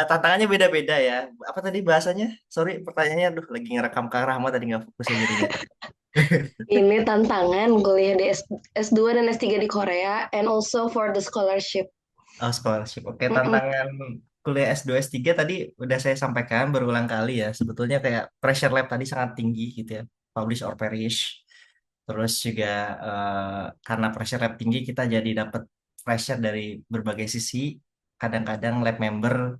Tantangannya beda-beda ya. Apa tadi bahasanya? Sorry, pertanyaannya, aduh, lagi ngerekam Kang Rahmat tadi nggak fokus ya jadinya. Ini tantangan kuliah di S2 dan S3 di Korea and also for the scholarship. Oh, scholarship. Oke, Mm-mm. tantangan kuliah S2, S3 tadi udah saya sampaikan berulang kali ya. Sebetulnya kayak pressure lab tadi sangat tinggi gitu ya. Publish or perish. Terus juga karena pressure lab tinggi, kita jadi dapat pressure dari berbagai sisi. Kadang-kadang lab member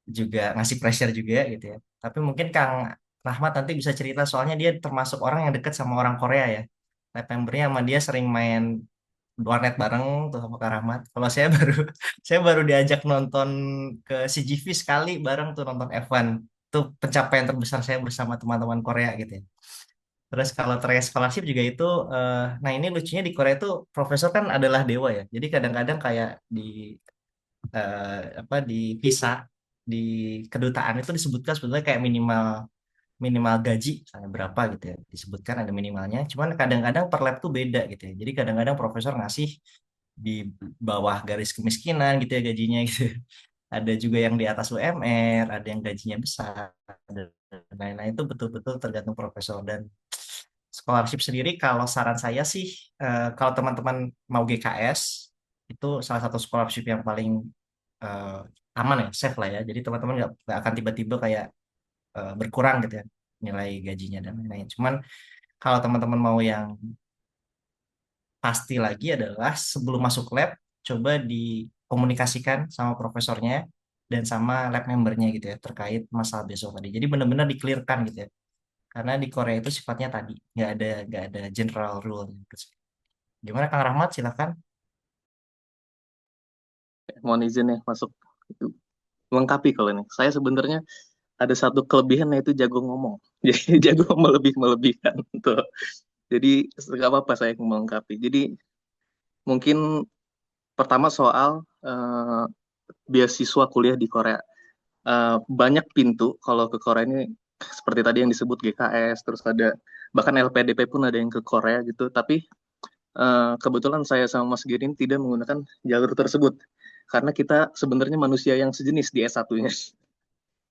juga ngasih pressure juga gitu ya. Tapi mungkin Kang Rahmat nanti bisa cerita, soalnya dia termasuk orang yang dekat sama orang Korea ya. Lab membernya sama dia sering main warnet bareng tuh sama Kak Rahmat. Kalau saya baru saya baru diajak nonton ke CGV sekali bareng tuh, nonton F1. Itu pencapaian terbesar saya bersama teman-teman Korea gitu ya. Terus kalau terkait scholarship juga itu, nah ini lucunya di Korea itu profesor kan adalah dewa ya. Jadi kadang-kadang kayak di apa di visa di kedutaan itu disebutkan sebetulnya kayak minimal minimal gaji misalnya berapa gitu ya, disebutkan ada minimalnya, cuman kadang-kadang per lab tuh beda gitu ya, jadi kadang-kadang profesor ngasih di bawah garis kemiskinan gitu ya gajinya gitu. Ada juga yang di atas UMR, ada yang gajinya besar, dan lain-lain. Itu betul-betul tergantung profesor. Dan scholarship sendiri kalau saran saya sih, kalau teman-teman mau GKS, itu salah satu scholarship yang paling eh, aman ya, safe lah ya. Jadi teman-teman nggak akan tiba-tiba kayak berkurang gitu ya nilai gajinya dan lain-lain. Cuman kalau teman-teman mau yang pasti lagi adalah sebelum masuk lab, coba dikomunikasikan sama profesornya dan sama lab membernya gitu ya terkait masalah besok tadi. Jadi benar-benar di-clearkan gitu ya. Karena di Korea itu sifatnya tadi nggak ada general rule. Gimana Kang Rahmat? Silakan. Mohon izin ya masuk lengkapi kalau ini. Saya sebenarnya ada satu kelebihan yaitu jago ngomong. Jadi jago melebihkan tuh. Jadi nggak apa-apa saya melengkapi. Jadi mungkin pertama soal beasiswa kuliah di Korea. Banyak pintu kalau ke Korea ini seperti tadi yang disebut GKS, terus ada bahkan LPDP pun ada yang ke Korea gitu. Tapi kebetulan saya sama Mas Giring tidak menggunakan jalur tersebut karena kita sebenarnya manusia yang sejenis di S1-nya.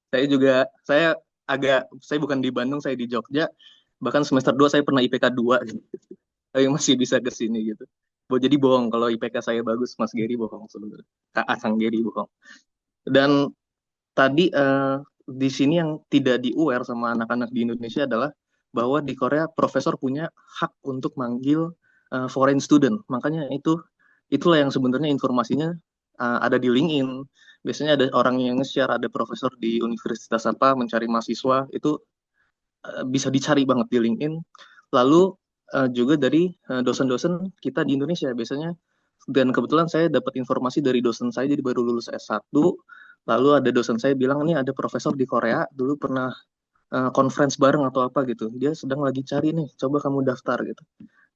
Saya bukan di Bandung, saya di Jogja. Bahkan semester 2 saya pernah IPK 2 gitu. Tapi masih bisa ke sini gitu. Jadi bohong kalau IPK saya bagus, Mas Geri bohong sebenarnya. Kang Geri bohong. Dan tadi di sini yang tidak di-aware sama anak-anak di Indonesia adalah bahwa di Korea profesor punya hak untuk manggil foreign student. Makanya itulah yang sebenarnya informasinya ada di LinkedIn. Biasanya ada orang yang nge-share, ada profesor di universitas apa mencari mahasiswa, itu bisa dicari banget di LinkedIn. Lalu juga dari dosen-dosen kita di Indonesia biasanya, dan kebetulan saya dapat informasi dari dosen saya, jadi baru lulus S1, lalu ada dosen saya bilang, ini ada profesor di Korea, dulu pernah conference bareng atau apa gitu, dia sedang lagi cari nih, coba kamu daftar gitu.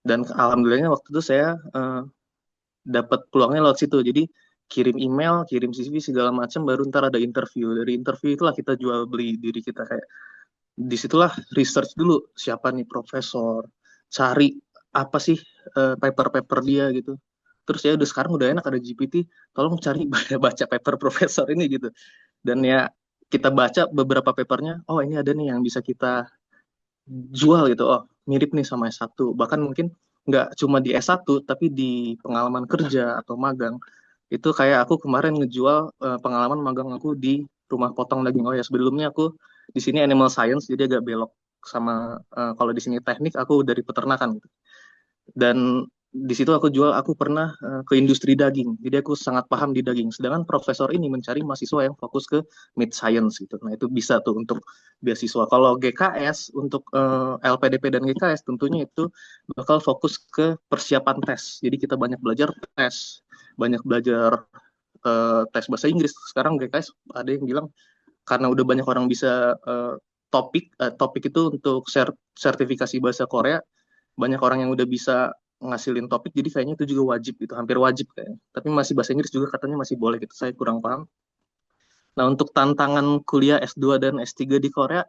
Dan alhamdulillahnya waktu itu saya dapat peluangnya lewat situ, jadi kirim email, kirim CV segala macam, baru ntar ada interview. Dari interview itulah kita jual beli diri kita, kayak disitulah research dulu siapa nih profesor, cari apa sih paper-paper dia gitu. Terus ya udah sekarang udah enak ada GPT, tolong cari baca paper profesor ini gitu. Dan ya kita baca beberapa papernya, oh ini ada nih yang bisa kita jual gitu, oh mirip nih sama S1. Bahkan mungkin nggak cuma di S1 tapi di pengalaman kerja atau magang. Itu kayak aku kemarin ngejual pengalaman magang aku di rumah potong daging. Oh ya, sebelumnya aku di sini animal science, jadi agak belok sama kalau di sini teknik, aku dari peternakan gitu. Dan di situ aku pernah ke industri daging, jadi aku sangat paham di daging. Sedangkan profesor ini mencari mahasiswa yang fokus ke meat science gitu. Nah itu bisa tuh untuk beasiswa. Kalau GKS untuk LPDP dan GKS tentunya itu bakal fokus ke persiapan tes. Jadi kita banyak belajar tes, banyak belajar tes bahasa Inggris. Sekarang GKS ada yang bilang karena udah banyak orang bisa topik itu untuk sertifikasi bahasa Korea, banyak orang yang udah bisa ngasilin topik, jadi kayaknya itu juga wajib gitu, hampir wajib kayaknya. Tapi masih bahasa Inggris juga katanya masih boleh gitu, saya kurang paham. Nah untuk tantangan kuliah S2 dan S3 di Korea,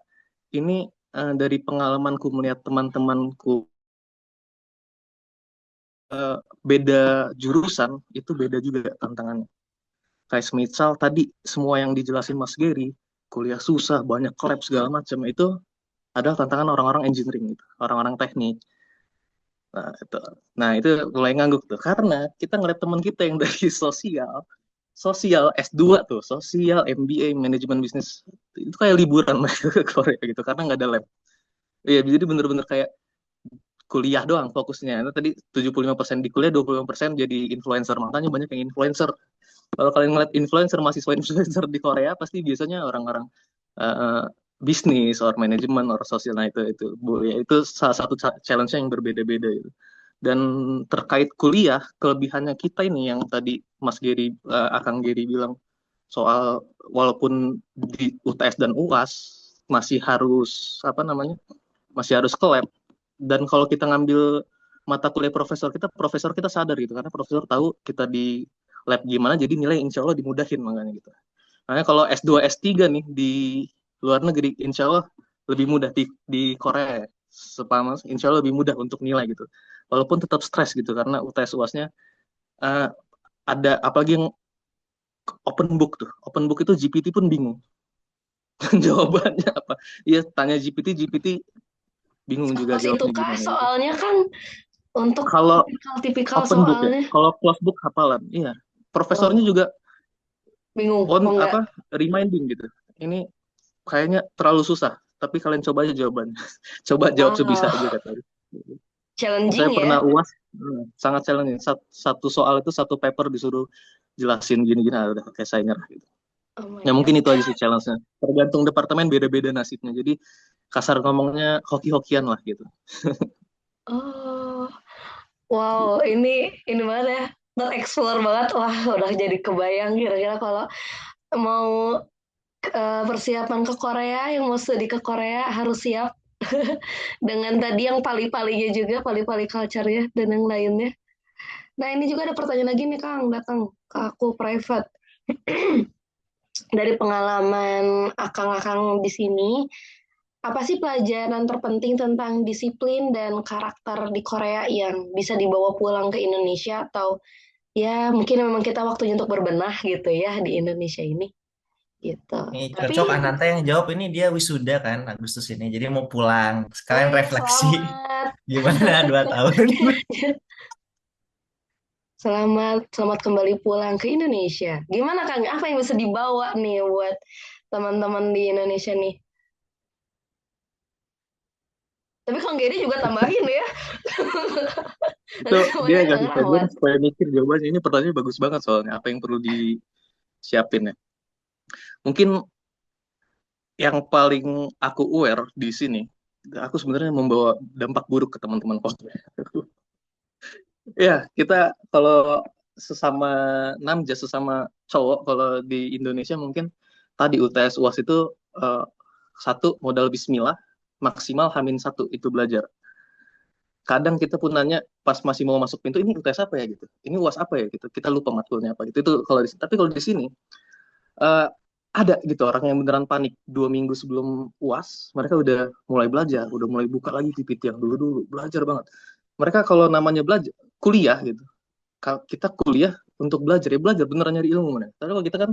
ini dari pengalamanku melihat teman-temanku beda jurusan, itu beda juga tantangannya. Kayak misal tadi semua yang dijelasin Mas Gary, kuliah susah, banyak lab segala macam, itu adalah tantangan orang-orang engineering gitu, orang-orang teknik. Nah itu mulai ngangguk tuh, karena kita ngeliat teman kita yang dari sosial S2 tuh, sosial MBA manajemen bisnis, itu kayak liburan mereka ke Korea gitu, karena nggak ada lab. Iya, jadi bener-bener kayak kuliah doang fokusnya. Itu tadi 75% di kuliah, 25% jadi influencer. Makanya banyak yang influencer. Kalau kalian ngeliat influencer, mahasiswa influencer di Korea, pasti biasanya orang-orang uh, bisnis, or manajemen, or sosial. Nah itu ya, itu salah satu challenge yang berbeda-beda itu. Dan terkait kuliah, kelebihannya kita ini yang tadi Mas Gary, Akang Gary bilang soal walaupun di UTS dan UAS masih harus apa namanya, masih harus ke lab. Dan kalau kita ngambil mata kuliah profesor kita sadar gitu, karena profesor tahu kita di lab gimana, jadi nilai insya Allah dimudahin makanya gitu. Makanya kalau S2 S3 nih di luar negeri, insya Allah lebih mudah di Korea, sepaham insya Allah lebih mudah untuk nilai gitu. Walaupun tetap stres gitu, karena UTS UASnya ada, apalagi yang open book itu GPT pun bingung jawabannya apa. Iya, tanya GPT bingung juga Pas itu jawabnya kah gimana gitu. soalnya kan untuk Kalau tipikal open book ya, soalnya kalau closed book hafalan. Iya, profesornya juga bingung. Oh enggak. reminding gitu. Ini kayaknya terlalu susah, tapi kalian coba aja jawabannya. Coba jawab sebisa Wow, aja katanya. Saya challenging ya. pernah UAS, sangat challenging. Satu soal itu satu paper disuruh jelasin gini-gini, udah kayak saya nyerah gitu. Oh my Ya mungkin God. itu aja sih challenge-nya. Tergantung departemen beda-beda nasibnya. Jadi kasar ngomongnya hoki-hokian lah gitu. Oh, wow, ini banget ya. Tereksplor banget. Wah, udah jadi kebayang kira-kira kalau mau persiapan ke Korea, yang mau studi ke Korea harus siap dengan tadi yang pali-palinya juga, pali-pali culture-nya dan yang lainnya. Nah, ini juga ada pertanyaan lagi nih, Kang, datang ke aku private. Dari pengalaman akang-akang di sini, apa sih pelajaran terpenting tentang disiplin dan karakter di Korea yang bisa dibawa pulang ke Indonesia, atau ya mungkin memang kita waktunya untuk berbenah gitu ya di Indonesia ini gitu. Ini Tapi cocok Ananta yang jawab, ini dia wisuda kan Agustus ini. Jadi mau pulang. oh Sekalian ya, refleksi selamat. gimana 2 tahun. Selamat kembali pulang ke Indonesia. Gimana Kang? Apa yang bisa dibawa nih buat teman-teman di Indonesia nih? Tapi Kang Gedi juga tambahin ya. Itu Nanti dia semuanya nggak kasih tagline ngerawat. supaya mikir jawabannya. Ini pertanyaannya bagus banget soalnya. Apa yang perlu disiapin ya? Mungkin yang paling aku aware di sini, aku sebenarnya membawa dampak buruk ke teman-teman Korea. Ya, kita kalau sesama namja, sesama cowok, kalau di Indonesia mungkin tadi UTS UAS itu satu modal bismillah, maksimal H-1 itu belajar. Kadang kita pun nanya pas masih mau masuk pintu, ini UTS apa ya gitu, ini UAS apa ya gitu, kita lupa matkulnya apa gitu. Itu tapi kalau di sini eh, ada gitu orang yang beneran panik 2 minggu sebelum UAS, mereka udah mulai belajar, udah mulai buka lagi PPT yang dulu belajar banget. Mereka kalau namanya belajar kuliah gitu, kalau kita kuliah untuk belajar, ya belajar beneran nyari ilmu mana. Tapi kalau kita kan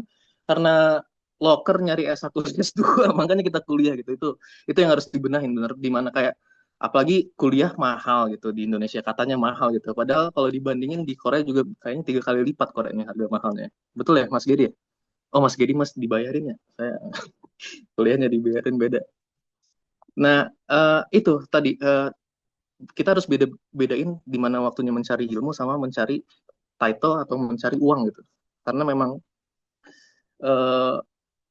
karena loker nyari S1 S2 makanya kita kuliah gitu. Itu yang harus dibenahin bener, di mana kayak Apalagi kuliah mahal gitu di Indonesia, katanya mahal gitu. Padahal kalau dibandingin di Korea juga kayaknya 3 kali lipat Koreanya harga mahalnya. Betul ya Mas Gedi ya? Oh Mas Gedi Mas dibayarin ya? Saya kuliahnya dibayarin beda. Nah, itu tadi kita harus bedain di mana waktunya mencari ilmu sama mencari title atau mencari uang gitu. Karena memang eh,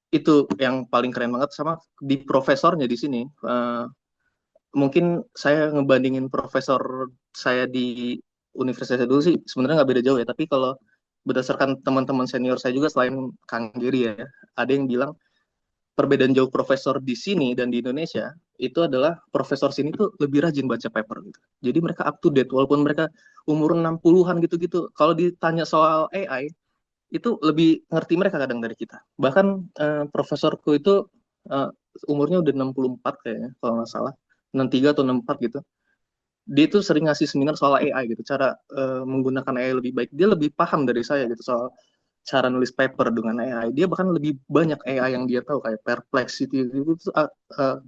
itu yang paling keren banget sama di profesornya di sini. Mungkin saya ngebandingin profesor saya di universitas dulu sih sebenarnya nggak beda jauh ya. Tapi kalau berdasarkan teman-teman senior saya juga selain Kang Giri ya, ada yang bilang perbedaan jauh profesor di sini dan di Indonesia itu adalah profesor sini tuh lebih rajin baca paper gitu. Jadi mereka up to date walaupun mereka umur 60-an gitu-gitu. Kalau ditanya soal AI itu lebih ngerti mereka kadang dari kita. Bahkan profesorku itu eh, umurnya udah 64 kayaknya kalau nggak salah. 63 atau 64 gitu. Dia itu sering ngasih seminar soal AI gitu, cara menggunakan AI lebih baik. Dia lebih paham dari saya gitu soal cara nulis paper dengan AI. Dia bahkan lebih banyak AI yang dia tahu kayak Perplexity itu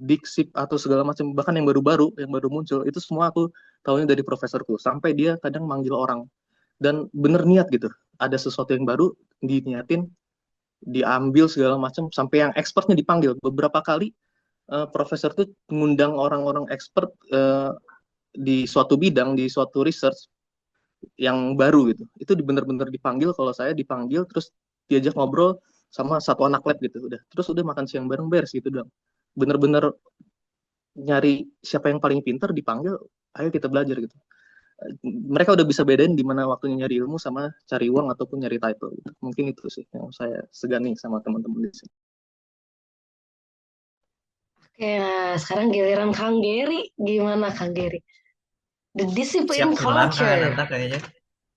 Dixit atau segala macam, bahkan yang baru-baru yang baru muncul itu semua aku tahunya dari profesorku. Sampai dia kadang manggil orang dan bener niat gitu. Ada sesuatu yang baru diniatin, diambil segala macam sampai yang expertnya dipanggil beberapa kali. Profesor tuh mengundang orang-orang expert di suatu bidang, di suatu research yang baru gitu. Itu bener-bener dipanggil, kalau saya dipanggil terus diajak ngobrol sama satu anak lab gitu. Udah, terus udah makan siang bareng beres gitu dong. Bener-bener nyari siapa yang paling pintar dipanggil, ayo kita belajar gitu. Mereka udah bisa bedain di mana waktunya nyari ilmu sama cari uang ataupun nyari title gitu. Mungkin itu sih yang saya segani sama teman-teman di sini. Oke, nah sekarang giliran Kang Geri. Gimana Kang Geri? The Siap discipline pulang, culture. Nanta kayaknya.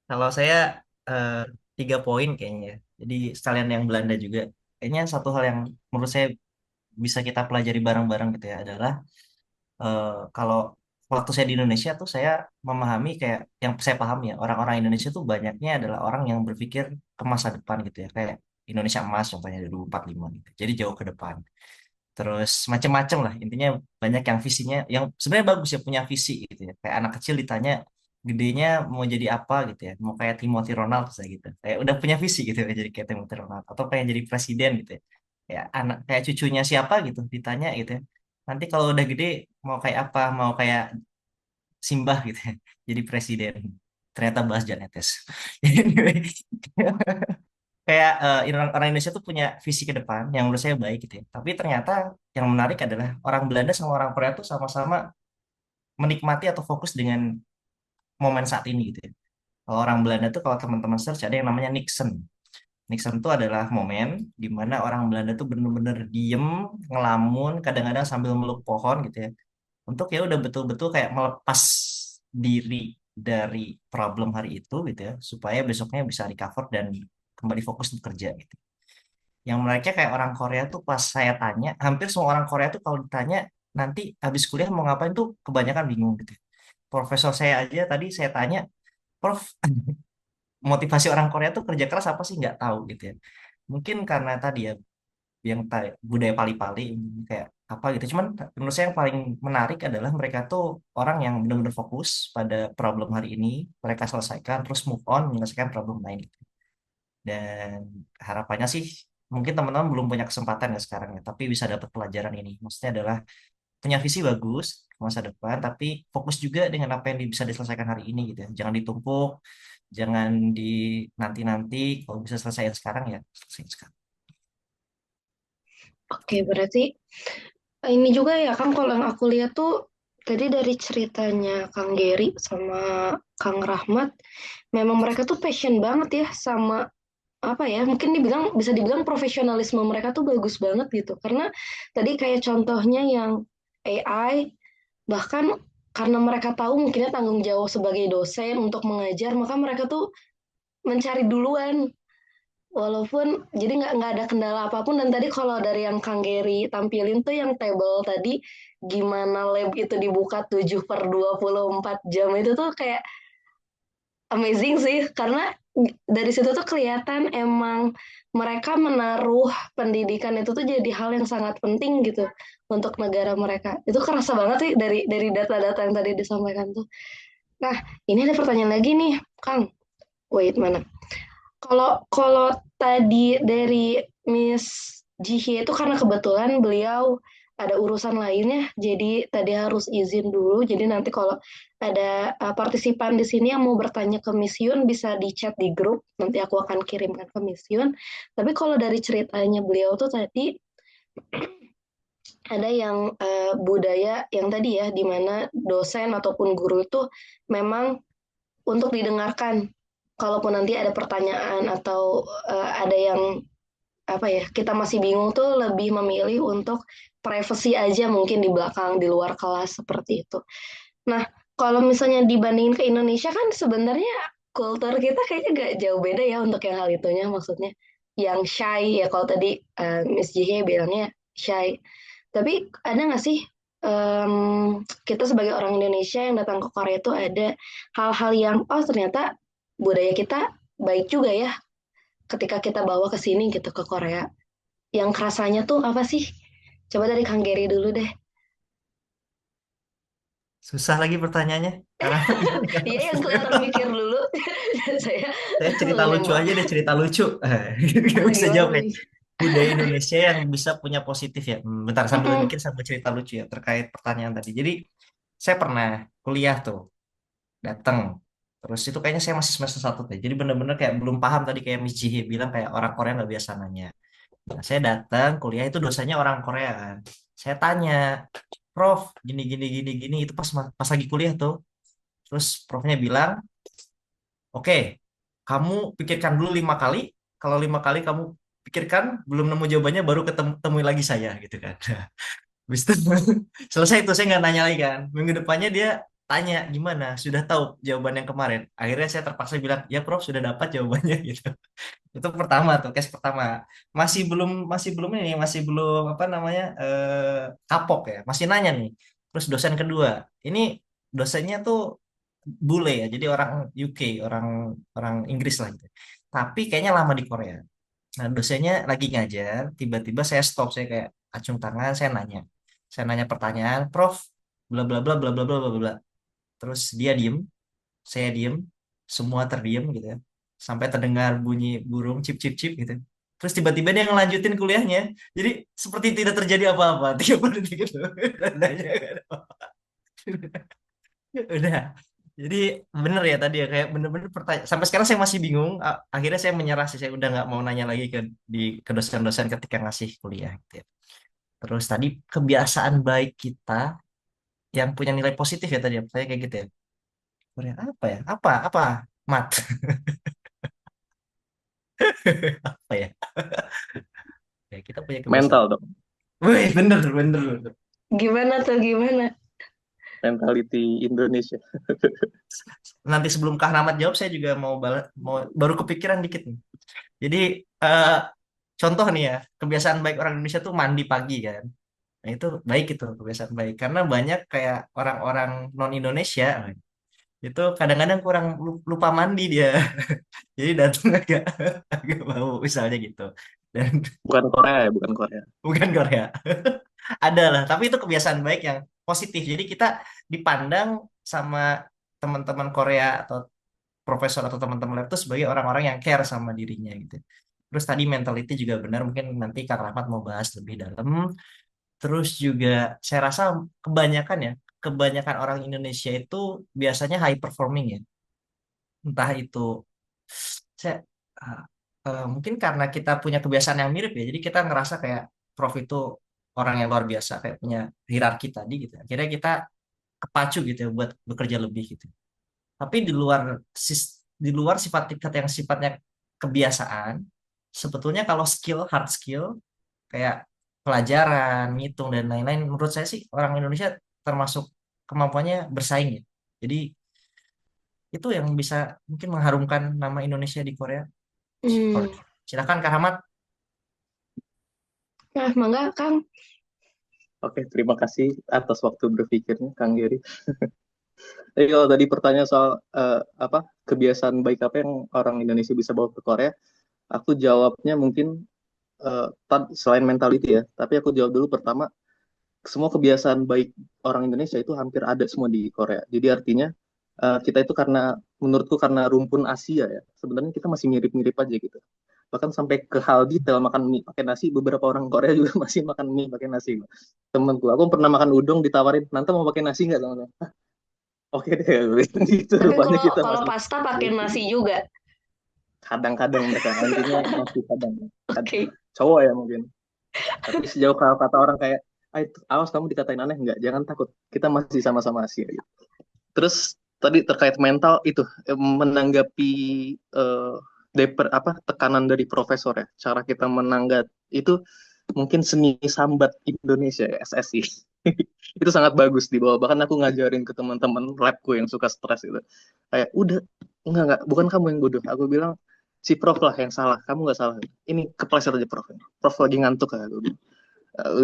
Kalau saya eh, 3 poin kayaknya. Jadi sekalian yang Belanda juga. Kayaknya satu hal yang menurut saya bisa kita pelajari bareng-bareng gitu ya adalah kalau waktu saya di Indonesia tuh saya memahami kayak yang saya paham ya orang-orang Indonesia tuh banyaknya adalah orang yang berpikir ke masa depan gitu ya kayak Indonesia emas contohnya 2045 gitu. Jadi jauh ke depan. Terus macam-macam lah intinya banyak yang visinya yang sebenarnya bagus ya punya visi gitu ya. Kayak anak kecil ditanya gedenya mau jadi apa gitu ya. Mau kayak Timothy Ronald saya gitu. Kayak udah punya visi gitu ya jadi kayak Timothy Ronald atau pengen jadi presiden gitu ya. Kayak anak kayak cucunya siapa gitu ditanya gitu ya. Nanti kalau udah gede mau kayak apa? Mau kayak Simbah gitu ya. Jadi presiden. Ternyata bahas Jan Etes. Anyway, kayak orang Indonesia tuh punya visi ke depan yang menurut saya baik gitu ya. Tapi ternyata yang menarik adalah orang Belanda sama orang Korea tuh sama-sama menikmati atau fokus dengan momen saat ini gitu ya. Kalau orang Belanda tuh kalau teman-teman search ada yang namanya Nixon. Nixon itu adalah momen di mana orang Belanda tuh bener-bener diem, ngelamun, kadang-kadang sambil meluk pohon gitu ya. Untuk ya udah betul-betul kayak melepas diri dari problem hari itu gitu ya, supaya besoknya bisa recover dan kembali fokus bekerja gitu. Yang mereka kayak orang Korea tuh pas saya tanya, hampir semua orang Korea tuh kalau ditanya nanti habis kuliah mau ngapain tuh kebanyakan bingung gitu. Profesor saya aja tadi saya tanya, Prof, motivasi orang Korea tuh kerja keras apa sih nggak tahu gitu ya. Mungkin karena tadi ya yang budaya pali-pali kayak apa gitu. Cuman menurut saya yang paling menarik adalah mereka tuh orang yang benar-benar fokus pada problem hari ini, mereka selesaikan terus move on menyelesaikan problem lain gitu. Dan harapannya sih mungkin teman-teman belum punya kesempatan ya sekarang ya, tapi bisa dapat pelajaran ini. Maksudnya adalah punya visi bagus ke masa depan, tapi fokus juga dengan apa yang bisa diselesaikan hari ini gitu ya. Jangan ditumpuk, jangan di nanti-nanti. Kalau bisa selesaiin sekarang ya selesaiin sekarang. Oke, berarti ini juga ya Kang, kalau yang aku lihat tuh tadi dari ceritanya Kang Geri sama Kang Rahmat, memang mereka tuh passion banget ya sama apa ya, mungkin bisa dibilang profesionalisme mereka tuh bagus banget gitu. Karena tadi kayak contohnya yang AI, bahkan karena mereka tahu mungkinnya tanggung jawab sebagai dosen untuk mengajar, maka mereka tuh mencari duluan. Walaupun jadi nggak ada kendala apapun, dan tadi kalau dari yang Kang Geri tampilin tuh yang table tadi gimana lab itu dibuka 7/24 jam itu tuh kayak amazing sih, karena dari situ tuh kelihatan emang mereka menaruh pendidikan itu tuh jadi hal yang sangat penting gitu untuk negara mereka. Itu kerasa banget sih dari data-data yang tadi disampaikan tuh. Nah, ini ada pertanyaan lagi nih, Kang. Wait, mana? Kalau kalau tadi dari Miss Jihye itu karena kebetulan beliau ada urusan lainnya, jadi tadi harus izin dulu. Jadi nanti kalau ada partisipan di sini yang mau bertanya ke Miss Yun bisa di chat di grup. Nanti aku akan kirimkan ke Miss Yun. Tapi kalau dari ceritanya beliau tuh tadi ada yang budaya yang tadi ya, di mana dosen ataupun guru itu memang untuk didengarkan. Kalaupun nanti ada pertanyaan atau ada yang apa ya, kita masih bingung tuh lebih memilih untuk privacy aja mungkin di belakang, di luar kelas seperti itu. Nah, kalau misalnya dibandingin ke Indonesia kan sebenarnya kultur kita kayaknya gak jauh beda ya untuk yang hal itunya, maksudnya yang shy ya kalau tadi Miss Jihe bilangnya shy. Tapi ada nggak sih kita sebagai orang Indonesia yang datang ke Korea itu ada hal-hal yang oh ternyata budaya kita baik juga ya ketika kita bawa ke sini gitu ke Korea. Yang kerasanya tuh apa sih? Coba dari Kang Gary dulu deh. Susah lagi pertanyaannya karena ini kan Iya yang kelihatan mikir dulu. Saya saya cerita langsung lucu nembak. aja deh, cerita lucu. Gak bisa Gimana jawab ya. nih? Budaya Indonesia yang bisa punya positif ya. Bentar sambil Mm-mm. mikir sambil cerita lucu ya terkait pertanyaan tadi. Jadi saya pernah kuliah tuh, datang. Terus itu kayaknya saya masih semester satu deh. Jadi bener-bener kayak belum paham tadi kayak Miss Jihe bilang kayak orang Korea nggak biasa nanya. Nah, saya datang kuliah itu dosanya orang Korea kan. Saya tanya, Prof, gini gini gini gini itu pas lagi kuliah tuh. Terus profnya bilang, oke, kamu pikirkan dulu 5 kali. Kalau 5 kali kamu pikirkan belum nemu jawabannya baru ketemu temui lagi saya gitu kan. Habis itu selesai itu saya nggak nanya lagi kan. Minggu depannya dia tanya gimana, sudah tahu jawaban yang kemarin. Akhirnya saya terpaksa bilang, ya Prof sudah dapat jawabannya gitu. Itu pertama tuh, case pertama. Masih belum ini, masih belum apa namanya kapok ya, masih nanya nih. Terus dosen kedua, ini dosennya tuh bule ya, jadi orang UK, orang orang Inggris lah gitu. Tapi kayaknya lama di Korea. Nah, dosennya lagi ngajar, tiba-tiba saya stop, saya kayak acung tangan, saya nanya. Saya nanya pertanyaan, Prof, bla bla bla bla bla bla bla bla. Terus dia diem, saya diem, semua terdiam gitu ya. Sampai terdengar bunyi burung cip cip cip gitu. Terus tiba-tiba dia ngelanjutin kuliahnya. Jadi seperti tidak terjadi apa-apa. 30 detik gitu. Nanya, udah. Jadi bener ya tadi ya kayak bener-bener pertanyaan. Sampai sekarang saya masih bingung. Akhirnya saya menyerah sih. Saya udah nggak mau nanya lagi ke dosen-dosen ketika ngasih kuliah gitu ya. Terus tadi kebiasaan baik kita yang punya nilai positif ya tadi. Saya kayak gitu ya. Korea apa ya? Apa? Mat. Apa ya? Ya, kita punya kebiasaan. Mental dong, Wih, bener, bener, bener. Gimana tuh gimana? mentality Indonesia. Nanti sebelum Kak Rahmat jawab, saya juga mau baru kepikiran dikit nih. Jadi eh, contoh nih ya, kebiasaan baik orang Indonesia tuh mandi pagi kan. Nah itu baik itu kebiasaan baik karena banyak kayak orang-orang non Indonesia itu kadang-kadang kurang lupa mandi dia. Jadi datang agak agak bau misalnya gitu. Dan Bukan Korea ya, bukan Korea. bukan Korea. Ada lah, tapi itu kebiasaan baik yang positif. Jadi kita dipandang sama teman-teman Korea atau profesor atau teman-teman lab itu sebagai orang-orang yang care sama dirinya gitu. Terus tadi mentality juga benar, mungkin nanti Kak Rahmat mau bahas lebih dalam. Terus juga saya rasa kebanyakan ya, kebanyakan orang Indonesia itu biasanya high performing ya. Entah itu saya uh, mungkin karena kita punya kebiasaan yang mirip ya, jadi kita ngerasa kayak Prof itu orang yang luar biasa, kayak punya hierarki tadi gitu. Akhirnya kita kepacu gitu ya buat bekerja lebih gitu. Tapi di luar sifat tingkat yang sifatnya kebiasaan, sebetulnya kalau hard skill kayak pelajaran, ngitung dan lain-lain, menurut saya sih orang Indonesia termasuk kemampuannya bersaing ya. Jadi itu yang bisa mungkin mengharumkan nama Indonesia di Korea. Hmm. Silakan Kak Rahmat. Nah, mangga Kang. Oke, terima kasih atas waktu berpikirnya, Kang Geri. Jadi kalau tadi pertanyaan soal apa kebiasaan baik apa yang orang Indonesia bisa bawa ke Korea, aku jawabnya mungkin selain mentality ya, tapi aku jawab dulu pertama, semua kebiasaan baik orang Indonesia itu hampir ada semua di Korea. Jadi artinya kita itu karena menurutku karena rumpun Asia ya, sebenarnya kita masih mirip-mirip aja gitu. Bahkan sampai ke hal detail makan mie pakai nasi, beberapa orang Korea juga masih makan mie pakai nasi. Temenku, aku pernah makan udang ditawarin, nanti mau pakai nasi nggak sama? Oke deh, gitu Tapi rupanya kalau kita kalau masih pasta pakai nasi juga. kadang-kadang mereka intinya masih kadang. Oke. Cowok ya mungkin. Tapi sejauh kata orang kayak, awas kamu dikatain aneh nggak? Jangan takut, kita masih sama-sama Asia. Gitu. Terus tadi terkait mental itu menanggapi eh, tekanan dari profesor ya, cara kita menanggapi itu mungkin seni sambat Indonesia ya, SSI. Itu sangat bagus di bawah. Bahkan aku ngajarin ke teman-teman labku yang suka stres itu. Kayak udah enggak bukan kamu yang bodoh. Aku bilang si prof lah yang salah, kamu nggak salah. Ini kepleset aja prof. Prof lagi ngantuk ya. Aku bilang.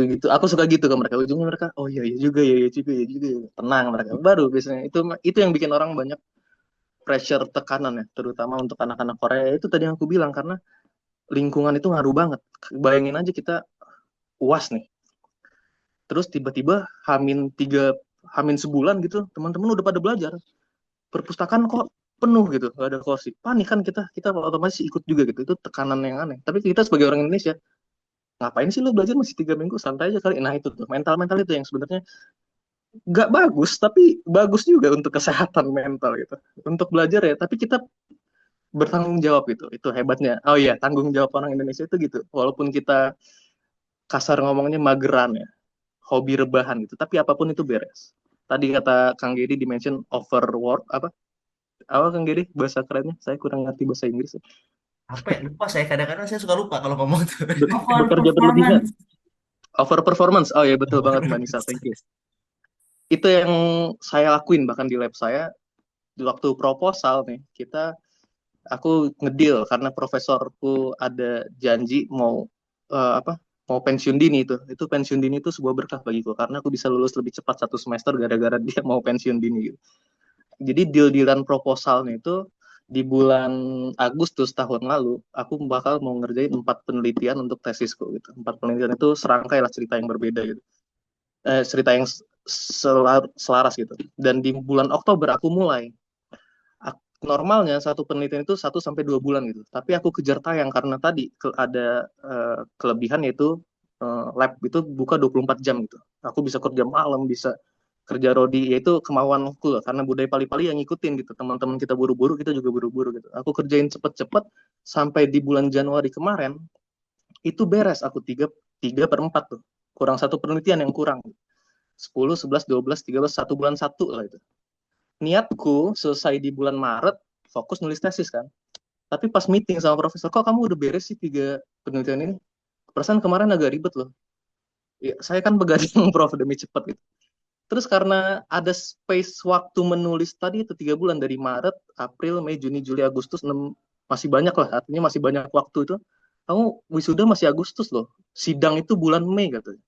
Gitu. Aku suka gitu ke mereka. Ujungnya mereka, oh iya iya juga ya, iya juga ya juga. Ya. Tenang mereka. Baru biasanya itu yang bikin orang banyak pressure tekanan ya, terutama untuk anak-anak Korea. Itu tadi yang aku bilang karena lingkungan itu ngaruh banget. Bayangin aja kita UAS nih. Terus tiba-tiba Hamin sebulan gitu, teman-teman udah pada belajar. Perpustakaan kok penuh gitu, gak ada kursi. Panik kan kita otomatis ikut juga gitu. Itu tekanan yang aneh. Tapi kita sebagai orang Indonesia, ngapain sih lo belajar masih 3 minggu, santai aja kali. Nah itu tuh, mental-mental itu yang sebenarnya nggak bagus, tapi bagus juga untuk kesehatan mental gitu. Untuk belajar ya, tapi kita bertanggung jawab gitu. Itu hebatnya. Oh iya, tanggung jawab orang Indonesia itu gitu. Walaupun kita kasar ngomongnya mageran ya, hobi rebahan gitu, tapi apapun itu beres. Tadi kata Kang Gedi dimention overwork apa Kang Gedi bahasa kerennya? Saya kurang ngerti bahasa Inggris. Apa ya? Lupa saya kadang-kadang saya suka lupa kalau ngomong tuh. Over Bekerja berlebihan, performance. over performance. Oh ya betul banget Mbak Nisa, thank you. Itu yang saya lakuin bahkan di lab saya di waktu proposal nih aku ngedeal karena profesorku ada janji mau apa mau pensiun dini itu pensiun dini itu sebuah berkah bagiku karena aku bisa lulus lebih cepat 1 semester gara-gara dia mau pensiun dini gitu. Jadi deal-dealan proposalnya itu di bulan Agustus tahun lalu aku bakal mau ngerjain 4 penelitian untuk tesisku gitu. 4 penelitian itu serangkai lah cerita yang berbeda gitu, cerita yang selaras gitu. Dan di bulan Oktober aku mulai. Normalnya 1 penelitian itu 1 sampai 2 bulan gitu. Tapi aku kejar tayang karena tadi ada kelebihan yaitu lab itu buka 24 jam gitu. Aku bisa kerja malam, bisa kerja rodi, yaitu kemauanku lah. Karena budaya pali-pali yang ngikutin gitu. Teman-teman kita buru-buru, kita juga buru-buru gitu. Aku kerjain cepet-cepet sampai di bulan Januari kemarin itu beres aku 3/4 tuh. Kurang 1 penelitian yang kurang. 10, 11, 12, 13, 1 bulan 1 lah itu. Niatku selesai di bulan Maret, fokus nulis tesis kan. Tapi pas meeting sama profesor, kok kamu udah beres sih 3 penelitian ini? Perasaan kemarin agak ribet loh. Ya, saya kan begadang prof demi cepat gitu. Terus karena ada space waktu menulis tadi itu 3 bulan dari Maret, April, Mei, Juni, Juli, Agustus, 6, masih banyak lah, artinya masih banyak waktu itu. Kamu wisuda masih Agustus loh. Sidang itu bulan Mei katanya.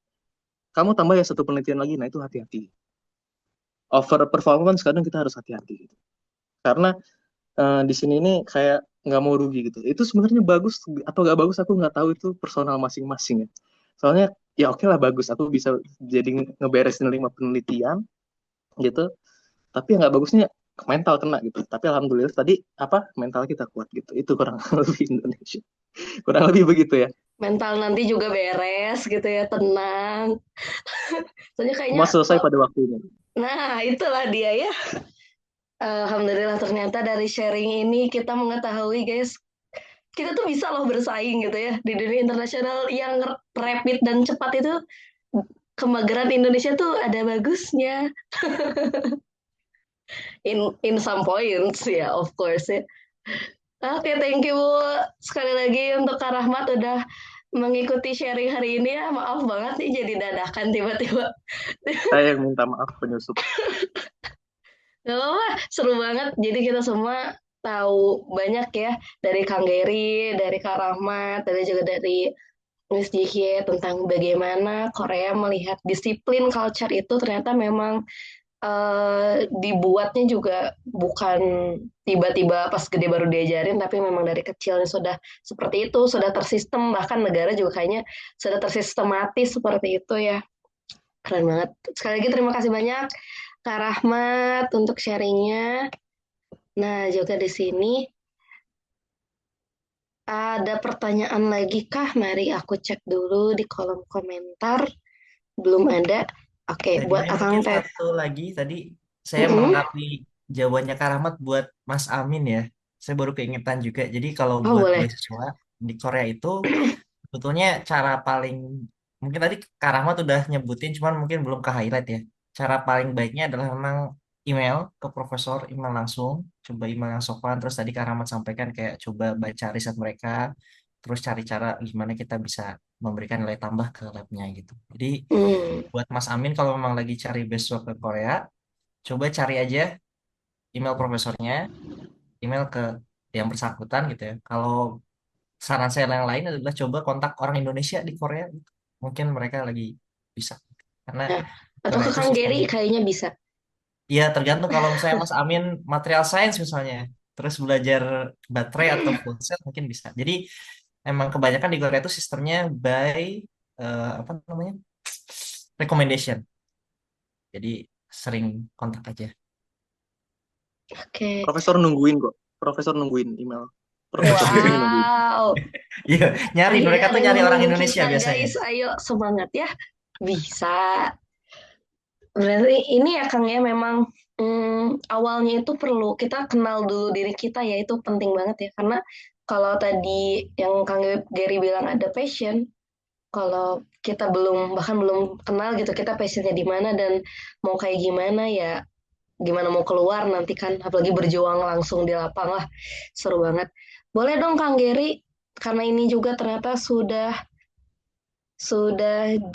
Kamu tambah ya 1 penelitian lagi, nah itu hati-hati. Over performance kadang kita harus hati-hati gitu. Karena di sini ini kayak nggak mau rugi gitu. Itu sebenarnya bagus atau nggak bagus aku nggak tahu, itu personal masing-masing ya. Soalnya ya oke lah bagus, aku bisa jadi ngeberesin 5 penelitian gitu. Tapi yang nggak bagusnya mental kena gitu. Tapi alhamdulillah tadi mental kita kuat gitu. Itu kurang lebih Indonesia. Kurang lebih begitu ya. Mental nanti juga beres gitu ya, tenang. Soalnya kayaknya, Semua selesai pada waktunya. nah itulah dia ya. Alhamdulillah ternyata dari sharing ini kita mengetahui guys, kita tuh bisa loh bersaing gitu ya di dunia internasional yang rapid dan cepat itu. Kemageran Indonesia tuh ada bagusnya in some points ya, of course ya. Oke, thank you sekali lagi untuk Kak Rahmat udah mengikuti sharing hari ini ya. Maaf banget nih jadi dadakan tiba-tiba. Saya yang minta maaf penyusup. Gak apa-apa, seru banget. Jadi kita semua tahu banyak ya dari Kang Geri, dari Kak Rahmat, dan juga dari Miss Jihye tentang bagaimana Korea melihat disiplin culture itu ternyata memang dibuatnya juga bukan tiba-tiba pas gede baru diajarin, tapi memang dari kecilnya sudah seperti itu, sudah tersistem, bahkan negara juga kayaknya sudah tersistematis seperti itu ya. Keren banget. Sekali lagi terima kasih banyak Kak Rahmat untuk sharingnya. Nah, juga di sini ada pertanyaan lagi kah? Mari aku cek dulu di kolom komentar. Belum ada. Oke, buat Jadinya Akang mungkin Ted. satu lagi tadi saya Mm-mm. melengkapi jawabannya Kak Rahmat buat Mas Amin ya. Saya baru keingetan juga. Jadi kalau Oh, buat boleh. beasiswa di Korea itu sebetulnya cara paling mungkin tadi Kak Rahmat udah nyebutin cuman mungkin belum ke highlight ya. Cara paling baiknya adalah memang email ke profesor, email langsung, coba email yang sopan. Terus tadi Kak Rahmat sampaikan kayak coba baca riset mereka, terus cari cara gimana kita bisa memberikan nilai tambah ke labnya gitu. Jadi Hmm. buat Mas Amin kalau memang lagi cari beasiswa ke Korea, coba cari aja email profesornya, email ke yang bersangkutan gitu ya. Kalau saran saya yang lain adalah coba kontak orang Indonesia di Korea, gitu. Mungkin mereka lagi bisa. Karena Nah, atau Korea ke itu Kang Gary sistemnya, kayaknya bisa. ya tergantung kalau misalnya Mas Amin material science misalnya, terus belajar baterai atau full set mungkin bisa. Jadi emang kebanyakan di Korea itu sistemnya by apa namanya recommendation. Jadi sering kontak aja. Oke. Profesor nungguin kok. Profesor nungguin email. Profesor Gary nungguin. Wow. Iya, nyari Akhirnya mereka ada tuh yang nyari orang menunggu Indonesia kita, biasanya. guys. Ayo semangat ya. Bisa. Berarti ini ya Kang ya memang awalnya itu perlu kita kenal dulu diri kita ya, itu penting banget ya. Karena kalau tadi yang Kang Gary bilang ada passion, kalau kita bahkan belum kenal gitu kita passionnya di mana dan mau kayak gimana ya, gimana mau keluar nanti kan, apalagi berjuang langsung di lapang lah, seru banget. Boleh dong Kang Gary, karena ini juga ternyata sudah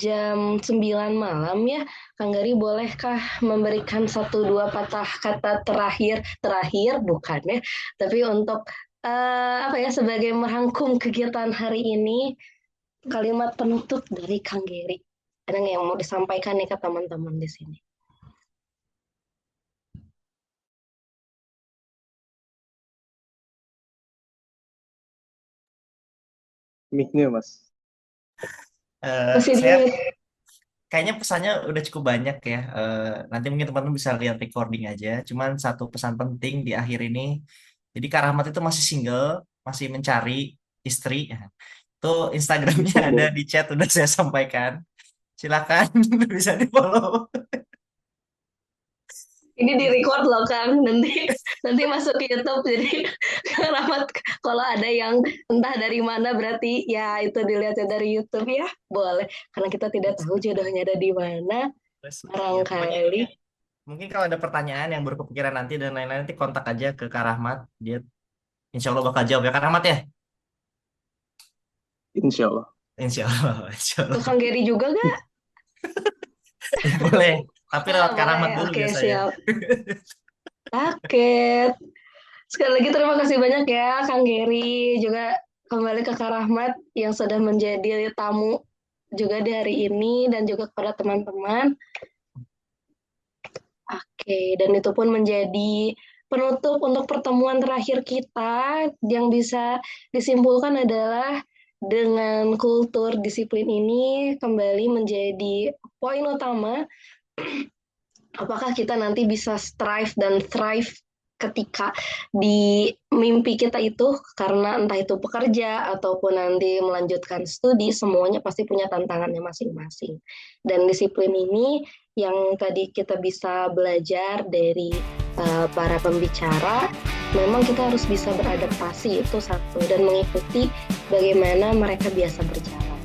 jam 9 malam ya. Kang Gary bolehkah memberikan satu dua patah kata terakhir bukan ya, tapi untuk apa ya, sebagai merangkum kegiatan hari ini, kalimat penutup dari Kang Gary. Ada nggak yang mau disampaikan nih ke teman-teman di sini? Mic-nya, Mas. Masih di Saya mute. kayaknya pesannya udah cukup banyak ya. Nanti mungkin teman-teman bisa lihat recording aja. Cuman satu pesan penting di akhir ini. Jadi Kak Rahmat itu masih single, masih mencari istri. Itu Instagramnya ada di chat udah saya sampaikan. Silakan bisa di follow. Ini di record loh Kang, nanti masuk ke YouTube, jadi Kang Rahmat kalau ada yang entah dari mana berarti ya itu dilihatnya dari YouTube ya, boleh, karena kita tidak tahu jodohnya ada di mana, Terus, ya, pokoknya barangkali. mungkin kalau ada pertanyaan yang baru kepikiran nanti dan lain-lain nanti kontak aja ke Kak Rahmat. Dia insya Allah bakal jawab ya Kak Rahmat ya. Insya Allah. Insya Allah, insya Ke Allah. Kang Gary juga gak? Boleh, tapi lewat Kak Rahmat Boleh, dulu oke biasanya. siap. Oke, sekali lagi terima kasih banyak ya Kang Gary, juga kembali ke Kak Rahmat yang sudah menjadi tamu juga di hari ini, dan juga kepada teman-teman. Oke, dan itu pun menjadi penutup untuk pertemuan terakhir kita. Yang bisa disimpulkan adalah dengan kultur disiplin ini kembali menjadi poin utama, apakah kita nanti bisa strive dan thrive ketika di mimpi kita itu, karena entah itu pekerja ataupun nanti melanjutkan studi, semuanya pasti punya tantangannya masing-masing. Dan disiplin ini yang tadi kita bisa belajar dari para pembicara, memang kita harus bisa beradaptasi, itu satu, dan mengikuti bagaimana mereka biasa berjalan.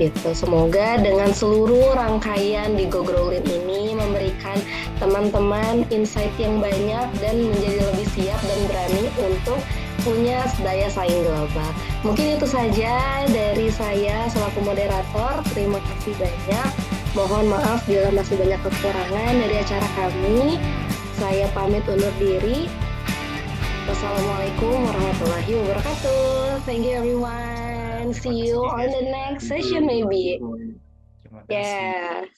Gitu. Semoga dengan seluruh rangkaian di Go Growlin ini memberikan teman-teman insight yang banyak dan menjadi lebih siap dan berani untuk punya daya saing global. Mungkin itu saja dari saya selaku moderator. Terima kasih banyak. Mohon maaf bila masih banyak kekurangan dari acara kami. Saya pamit undur diri. Wassalamualaikum warahmatullahi wabarakatuh. Thank you everyone. See you on the next session maybe. Terima kasih. Yeah.